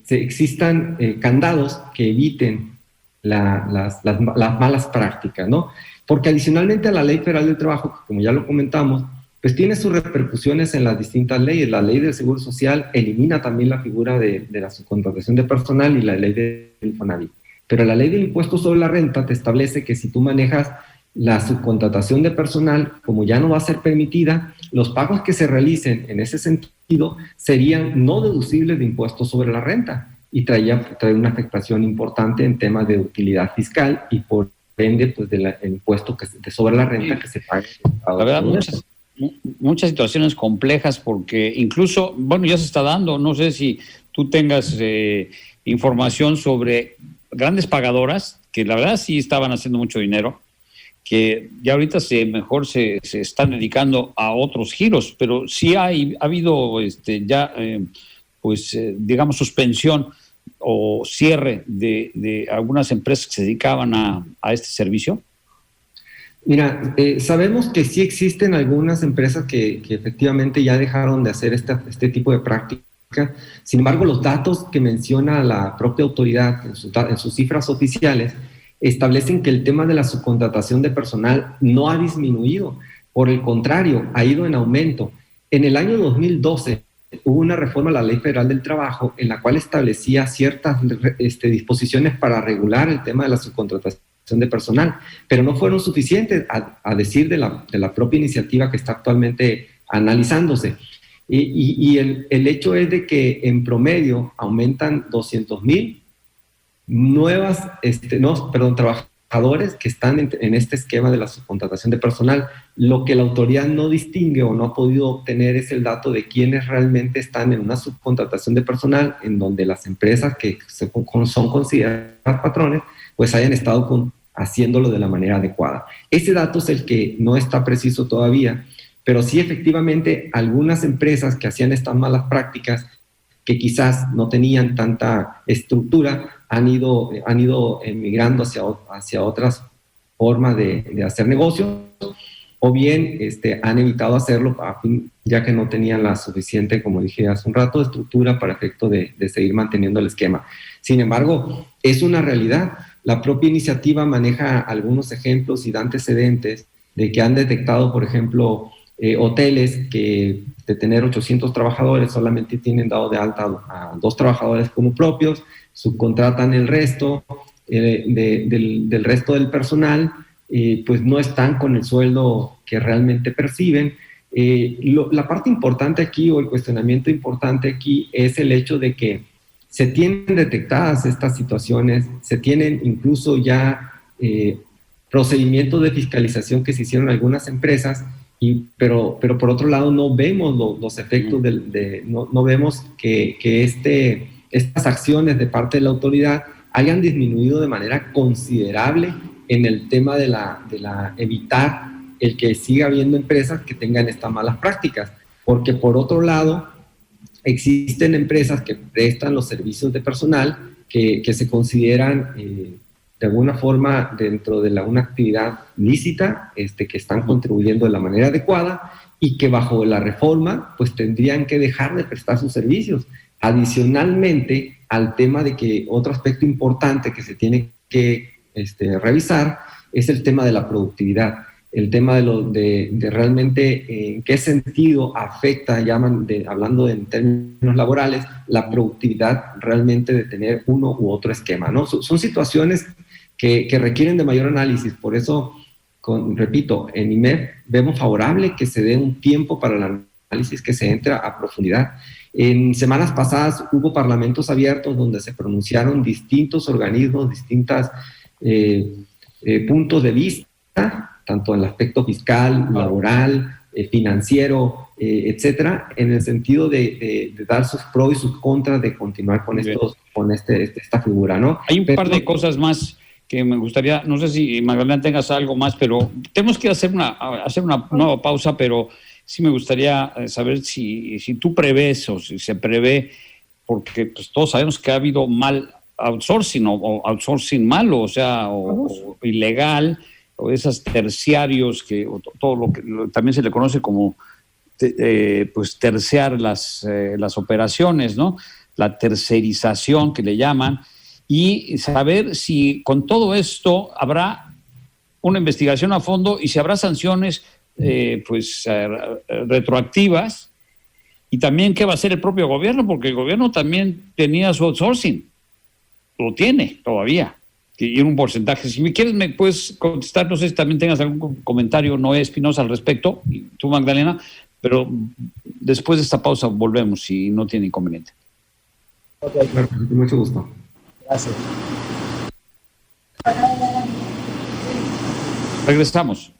existan candados que eviten las malas prácticas, ¿no? Porque adicionalmente a la Ley Federal del Trabajo, que como ya lo comentamos, pues tiene sus repercusiones en las distintas leyes. La Ley del Seguro Social elimina también la figura de la subcontratación de personal y la Ley del Infonavit. Pero la Ley del Impuesto sobre la Renta te establece que si tú manejas la subcontratación de personal, como ya no va a ser permitida, los pagos que se realicen en ese sentido serían no deducibles de impuestos sobre la renta y trae una afectación importante en temas de utilidad fiscal y por ende pues del impuesto sobre la renta que se paga. La verdad, muchas situaciones complejas porque incluso, bueno, ya se está dando, no sé si tú tengas información sobre grandes pagadoras que la verdad sí estaban haciendo mucho dinero, que ya ahorita mejor se están dedicando a otros giros, pero sí ha habido digamos, suspensión o cierre de algunas empresas que se dedicaban a este servicio. Mira, sabemos que sí existen algunas empresas que efectivamente ya dejaron de hacer este tipo de prácticas. Sin embargo, los datos que menciona la propia autoridad en sus cifras oficiales establecen que el tema de la subcontratación de personal no ha disminuido, por el contrario, ha ido en aumento. En el año 2012 hubo una reforma a la Ley Federal del Trabajo en la cual establecía ciertas disposiciones para regular el tema de la subcontratación de personal, pero no fueron suficientes a decir de la propia iniciativa que está actualmente analizándose. Y el hecho es de que en promedio aumentan 200,000 trabajadores que están en este esquema de la subcontratación de personal. Lo que la autoridad no distingue o no ha podido obtener es el dato de quiénes realmente están en una subcontratación de personal en donde las empresas que son consideradas patrones pues hayan estado haciéndolo de la manera adecuada. Ese dato es el que no está preciso todavía, pero sí efectivamente algunas empresas que hacían estas malas prácticas que quizás no tenían tanta estructura, han ido emigrando hacia otras formas de hacer negocios, o bien han evitado hacerlo ya que no tenían la suficiente, como dije hace un rato, estructura para efecto de seguir manteniendo el esquema. Sin embargo, es una realidad. La propia iniciativa maneja algunos ejemplos y da antecedentes de que han detectado, por ejemplo, hoteles que de tener 800 trabajadores, solamente tienen dado de alta a 2 trabajadores como propios, subcontratan el resto del resto del personal, pues no están con el sueldo que realmente perciben. La parte importante aquí, o el cuestionamiento importante aquí, es el hecho de que se tienen detectadas estas situaciones, se tienen incluso ya procedimientos de fiscalización que se hicieron en algunas empresas, pero por otro lado no vemos los efectos, no vemos que estas acciones de parte de la autoridad hayan disminuido de manera considerable en el tema de evitar el que siga habiendo empresas que tengan estas malas prácticas, porque por otro lado existen empresas que prestan los servicios de personal que se consideran de alguna forma dentro de una actividad lícita, que están contribuyendo de la manera adecuada y que bajo la reforma pues tendrían que dejar de prestar sus servicios. Adicionalmente al tema de que otro aspecto importante que se tiene que revisar es el tema de la productividad, el tema de realmente en qué sentido afecta, hablando en términos laborales, la productividad realmente de tener uno u otro esquema, ¿no? Son situaciones que requieren de mayor análisis. Por eso, repito, en IMEF vemos favorable que se dé un tiempo para el análisis, que se entre a profundidad. En semanas pasadas hubo parlamentos abiertos donde se pronunciaron distintos organismos, distintos puntos de vista, tanto en el aspecto fiscal, laboral, financiero, etcétera, en el sentido de dar sus pros y sus contras de continuar con esta figura, ¿no? Hay un par de cosas más que me gustaría, no sé si Magdalena tengas algo más, pero tenemos que hacer una nueva pausa, pero sí me gustaría saber si tú prevés o si se prevé, porque pues todos sabemos que ha habido mal outsourcing o outsourcing malo, o ilegal, o esos terciarios todo lo que también se le conoce como pues terciar las operaciones, ¿no? La tercerización que le llaman, y saber si con todo esto habrá una investigación a fondo y si habrá sanciones retroactivas, y también qué va a hacer el propio gobierno, porque el gobierno también tenía su outsourcing, lo tiene todavía, y en un porcentaje. Si me quieres me puedes contestar, no sé si también tengas algún comentario, Noé Espinosa, al respecto, y tú, Magdalena, pero después de esta pausa volvemos si no tiene inconveniente. Okay. Claro, con mucho gusto. Gracias. Regresamos.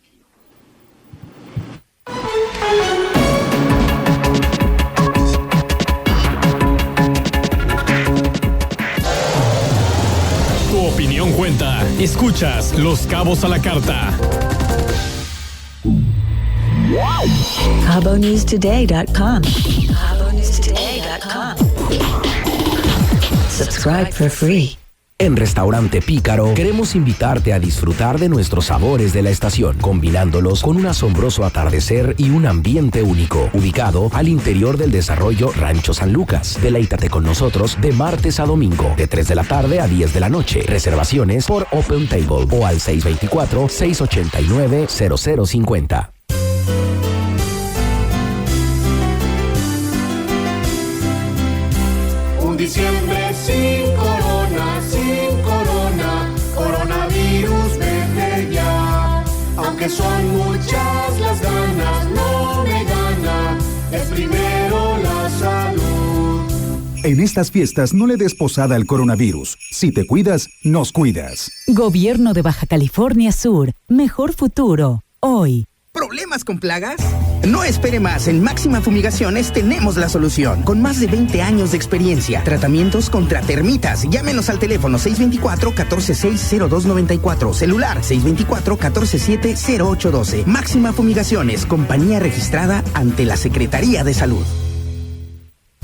Tu opinión cuenta. Escuchas Los Cabos a la Carta. CaboNewsToday.com. CaboNewsToday.com. Subscribe for free. En Restaurante Pícaro queremos invitarte a disfrutar de nuestros sabores de la estación, combinándolos con un asombroso atardecer y un ambiente único, ubicado al interior del desarrollo Rancho San Lucas. Deleítate con nosotros de martes a domingo, de 3 de la tarde a 10 de la noche. Reservaciones por Open Table o al 624-689-0050. Un diciembre sin corona, coronavirus vete ya. Aunque son muchas las ganas, no me gana, es primero la salud. En estas fiestas no le des posada al coronavirus. Si te cuidas, nos cuidas. Gobierno de Baja California Sur. Mejor futuro. Hoy. ¿Problemas con plagas? No espere más, en Máxima Fumigaciones tenemos la solución. Con más de 20 años de experiencia, tratamientos contra termitas. Llámenos al teléfono 624-146-0294, celular 624-147-0812. Máxima Fumigaciones, compañía registrada ante la Secretaría de Salud.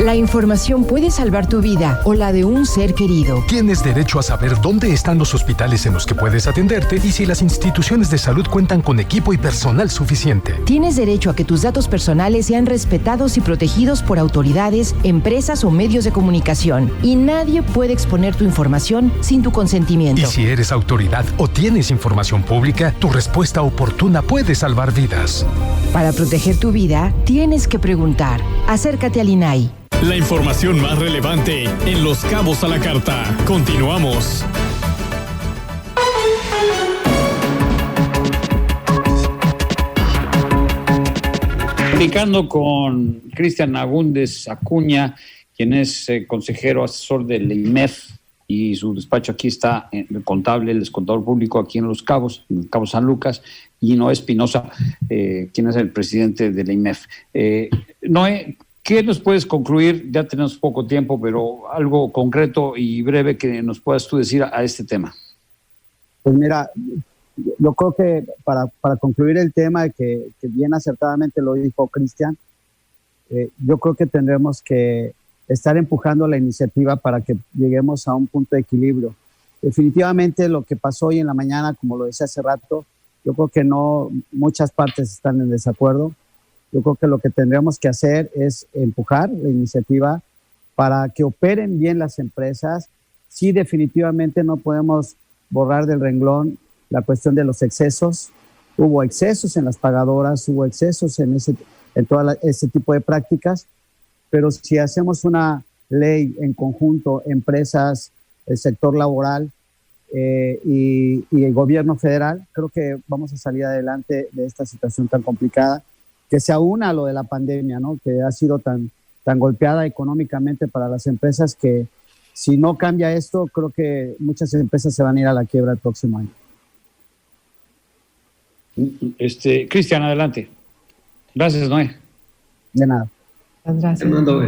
La información puede salvar tu vida o la de un ser querido. Tienes derecho a saber dónde están los hospitales en los que puedes atenderte y si las instituciones de salud cuentan con equipo y personal suficiente. Tienes derecho a que tus datos personales sean respetados y protegidos por autoridades, empresas o medios de comunicación. Y nadie puede exponer tu información sin tu consentimiento. Y si eres autoridad o tienes información pública, tu respuesta oportuna puede salvar vidas. Para proteger tu vida, tienes que preguntar. Acércate al INAI. La información más relevante en Los Cabos a la Carta. Continuamos. Platicando con Cristian Agúndez Acuña, quien es consejero asesor del IMEF, y su despacho aquí está, el contable, el contador público aquí en Los Cabos, en el Cabo San Lucas, y Noé Espinosa, quien es el presidente del IMEF. Noé, ¿qué nos puedes concluir? Ya tenemos poco tiempo, pero algo concreto y breve que nos puedas tú decir a este tema. Pues mira, yo creo que para concluir el tema, que bien acertadamente lo dijo Cristian, yo creo que tendremos que estar empujando la iniciativa para que lleguemos a un punto de equilibrio. Definitivamente lo que pasó hoy en la mañana, como lo decía hace rato, yo creo que no, muchas partes están en desacuerdo. Yo creo que lo que tendremos que hacer es empujar la iniciativa para que operen bien las empresas. Sí, definitivamente no podemos borrar del renglón la cuestión de los excesos. Hubo excesos en las pagadoras, hubo excesos en todo ese tipo de prácticas, pero si hacemos una ley en conjunto, empresas, el sector laboral y el gobierno federal, creo que vamos a salir adelante de esta situación tan complicada, que se aúna a lo de la pandemia, ¿no? Que ha sido tan golpeada económicamente para las empresas, que si no cambia esto, creo que muchas empresas se van a ir a la quiebra el próximo año. Cristian, adelante. Gracias, Noé. De nada. Gracias. Fernando,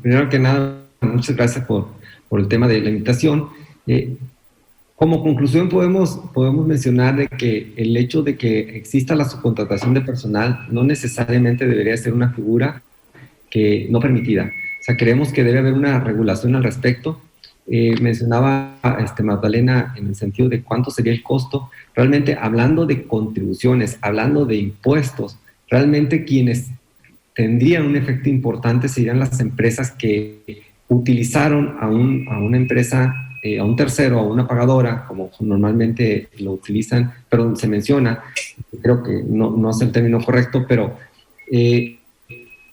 primero que nada, muchas gracias por el tema de la invitación. Como conclusión podemos mencionar de que el hecho de que exista la subcontratación de personal no necesariamente debería ser una figura que no permitida. O sea, creemos que debe haber una regulación al respecto. Mencionaba Magdalena en el sentido de cuánto sería el costo. Realmente, hablando de contribuciones, hablando de impuestos, realmente quienes tendrían un efecto importante serían las empresas que utilizaron a una empresa, a un tercero, a una pagadora, como normalmente lo utilizan, pero se menciona, creo que no es el término correcto, pero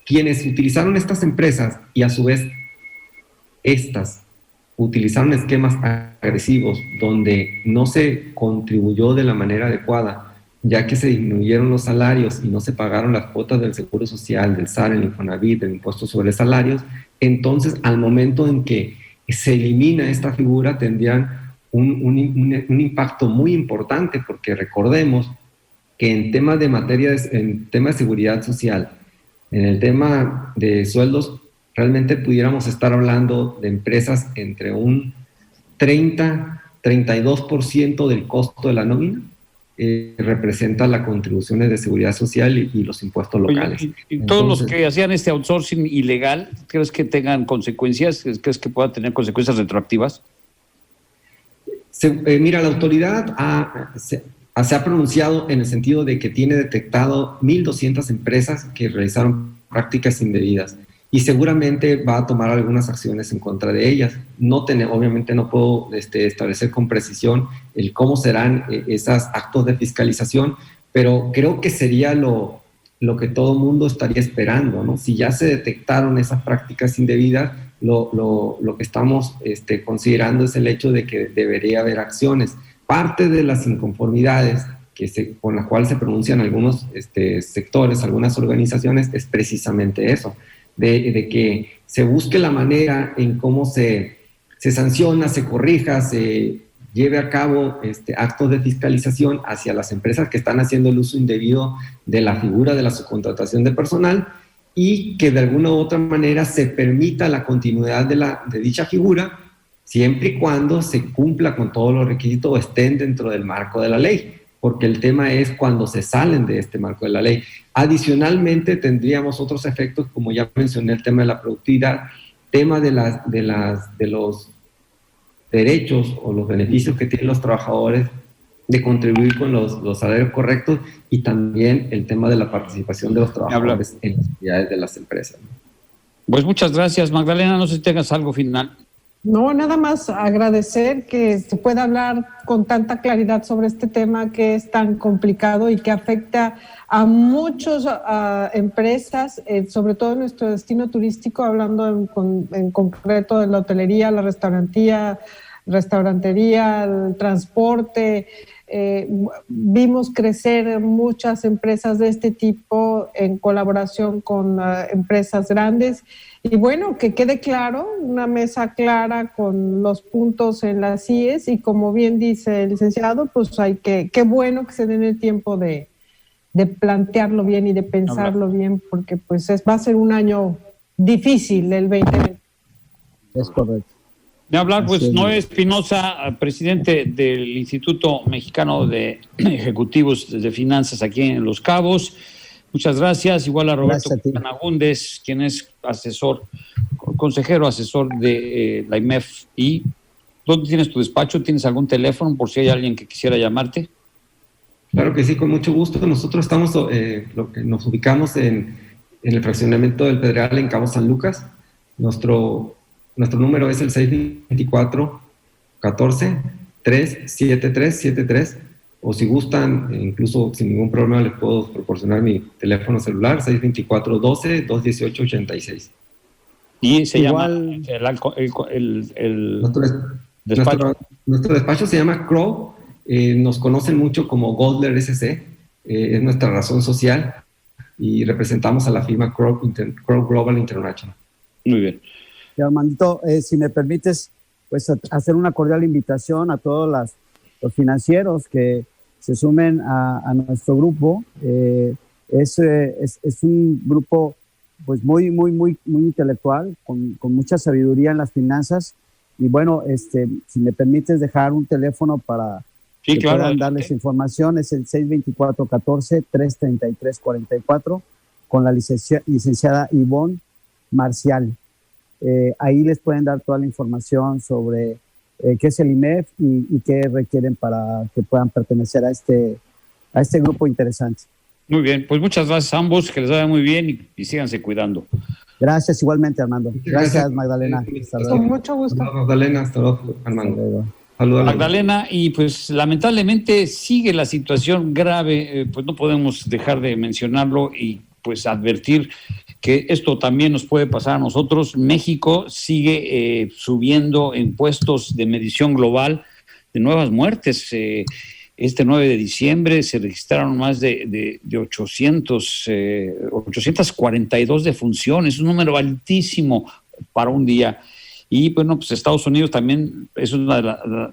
quienes utilizaron estas empresas y a su vez estas utilizaron esquemas agresivos donde no se contribuyó de la manera adecuada, ya que se disminuyeron los salarios y no se pagaron las cuotas del Seguro Social, del SAR, el Infonavit, del impuesto sobre salarios, entonces al momento en que se elimina esta figura tendrían un impacto muy importante, porque recordemos que en temas de seguridad social, en el tema de sueldos, realmente pudiéramos estar hablando de empresas entre un 30-32% del costo de la nómina, representa las contribuciones de seguridad social y los impuestos locales. Oye, y todos los que hacían este outsourcing ilegal, ¿crees que tengan consecuencias? ¿Crees que pueda tener consecuencias retroactivas? Mira, la autoridad se ha pronunciado en el sentido de que tiene detectado 1,200 empresas que realizaron prácticas indebidas y seguramente va a tomar algunas acciones en contra de ellas. Obviamente no puedo establecer con precisión el cómo serán esos actos de fiscalización, pero creo que sería lo que todo mundo estaría esperando, ¿no? Si ya se detectaron esas prácticas indebidas, lo que estamos considerando es el hecho de que debería haber acciones. Parte de las inconformidades con las cuales se pronuncian algunos sectores, algunas organizaciones, es precisamente eso, de que se busque la manera en cómo se sanciona, se corrija, se lleve a cabo actos de fiscalización hacia las empresas que están haciendo el uso indebido de la figura de la subcontratación de personal, y que de alguna u otra manera se permita la continuidad de dicha figura, siempre y cuando se cumpla con todos los requisitos o estén dentro del marco de la ley. porque el tema es cuando se salen de este marco de la ley. Adicionalmente, tendríamos otros efectos, como ya mencioné, el tema de la productividad, tema de los derechos o los beneficios que tienen los trabajadores de contribuir con los salarios correctos, y también el tema de la participación de los trabajadores en las actividades de las empresas. Pues muchas gracias, Magdalena. No sé si tengas algo final. No, nada más agradecer que se pueda hablar con tanta claridad sobre este tema que es tan complicado y que afecta a muchas empresas, sobre todo en nuestro destino turístico, hablando en concreto de la hotelería, la restaurantería, el transporte. Vimos crecer muchas empresas de este tipo en colaboración con empresas grandes, y bueno, que quede claro, una mesa clara con los puntos en las IES, y como bien dice el licenciado, pues qué bueno que se den el tiempo de plantearlo bien y de pensarlo bien, porque pues va a ser un año difícil el 2020. Es correcto. De hablar, pues, Noé Espinosa, presidente del Instituto Mexicano de Ejecutivos de Finanzas aquí en Los Cabos. Muchas gracias. Igual a Roberto Agúndez, quien es consejero asesor de la IMEF. ¿Y dónde tienes tu despacho? ¿Tienes algún teléfono por si hay alguien que quisiera llamarte? Claro que sí, con mucho gusto. Nosotros estamos, nos ubicamos en el fraccionamiento del Pedregal en Cabo San Lucas. Nuestro número es el 624-14-37373, o si gustan, incluso sin ningún problema, les puedo proporcionar mi teléfono celular, 624-12-218-86. Y se Igual, llama el despacho. Nuestro despacho se llama Crow, nos conocen mucho como Goldler SC, es nuestra razón social, y representamos a la firma Crow Global International. Muy bien. Armandito, si me permites, pues hacer una cordial invitación a todos los financieros que se sumen a nuestro grupo. Es un grupo pues muy intelectual, con mucha sabiduría en las finanzas, y bueno, si me permites dejar un teléfono para que puedan darles información, es el 624-14-333-44, con la licenciada Ivonne Marcial. Ahí les pueden dar toda la información sobre qué es el IMEF y qué requieren para que puedan pertenecer a este grupo interesante. Muy bien, pues muchas gracias a ambos, que les vaya muy bien y síganse cuidando. Gracias igualmente, Armando. Gracias, Magdalena. Con mucho gusto. Magdalena, hasta luego, Armando. Saludos. Magdalena, y pues lamentablemente sigue la situación grave, pues no podemos dejar de mencionarlo y pues advertir que esto también nos puede pasar a nosotros. México sigue subiendo en puestos de medición global de nuevas muertes. Este 9 de diciembre se registraron más de 842 defunciones, un número altísimo para un día. Y bueno, pues Estados Unidos también es una de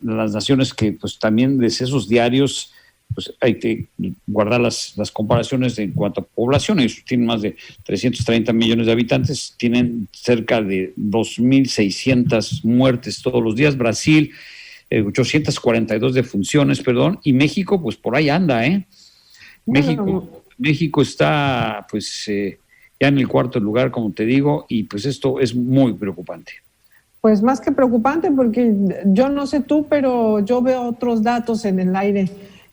las naciones que pues también desde esos diarios pues hay que guardar las comparaciones en cuanto a población. Ellos tienen más de 330 millones de habitantes, tienen cerca de 2.600 muertes todos los días. Brasil, 842 defunciones, y México, pues por ahí anda, México está, pues, ya en el cuarto lugar, como te digo, y pues esto es muy preocupante. Pues más que preocupante, porque yo no sé tú, pero yo veo otros datos en el aire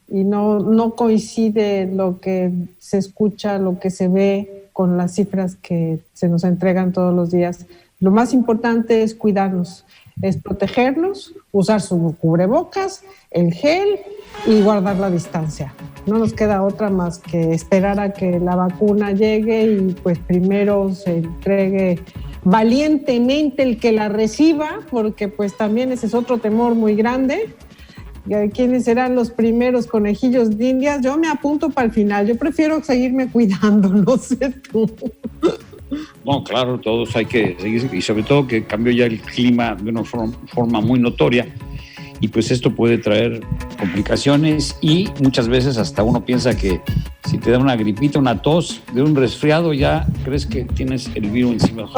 y no coincide lo que se escucha, lo que se ve con las cifras que se nos entregan todos los días. Lo más importante es cuidarnos, es protegernos, usar su cubrebocas, el gel y guardar la distancia. No nos queda otra más que esperar a que la vacuna llegue y pues primero se entregue valientemente el que la reciba, porque pues también ese es otro temor muy grande. ¿Quiénes serán los primeros conejillos de Indias? Yo me apunto para el final, yo prefiero seguirme cuidando, no sé tú. No, claro, todos hay que seguir, y sobre todo que cambió ya el clima de una forma muy notoria, y pues esto puede traer complicaciones, y muchas veces hasta uno piensa que Si te da una gripita, una tos, de un resfriado, ya crees que tienes el virus encima.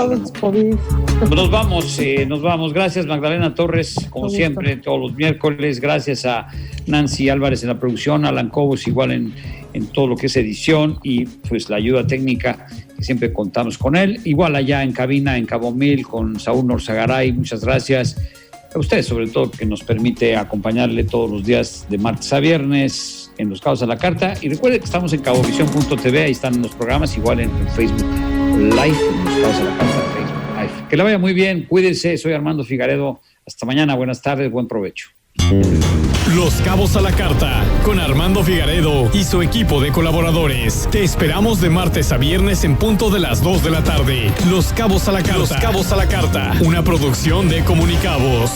Nos vamos. Gracias, Magdalena Torres, como siempre, todos los miércoles. Gracias a Nancy Álvarez en la producción, a Alan Cobos igual en todo lo que es edición y pues la ayuda técnica que siempre contamos con él. Igual allá en cabina, en Cabo Mil, con Saúl Norzagaray, muchas gracias. A usted, sobre todo, que nos permite acompañarle todos los días de martes a viernes en Los Cabos a la Carta. Y recuerde que estamos en cabovisión.tv, ahí están los programas, igual en Facebook Live, en Los Cabos a la Carta, Facebook Live. Que la vaya muy bien, cuídense, soy Armando Figaredo. Hasta mañana, buenas tardes, buen provecho. Los Cabos a la Carta, con Armando Figaredo y su equipo de colaboradores. Te esperamos de martes a viernes en punto de las 2 de la tarde. Los Cabos a la Carta. Los Cabos a la Carta, una producción de Comunicabos.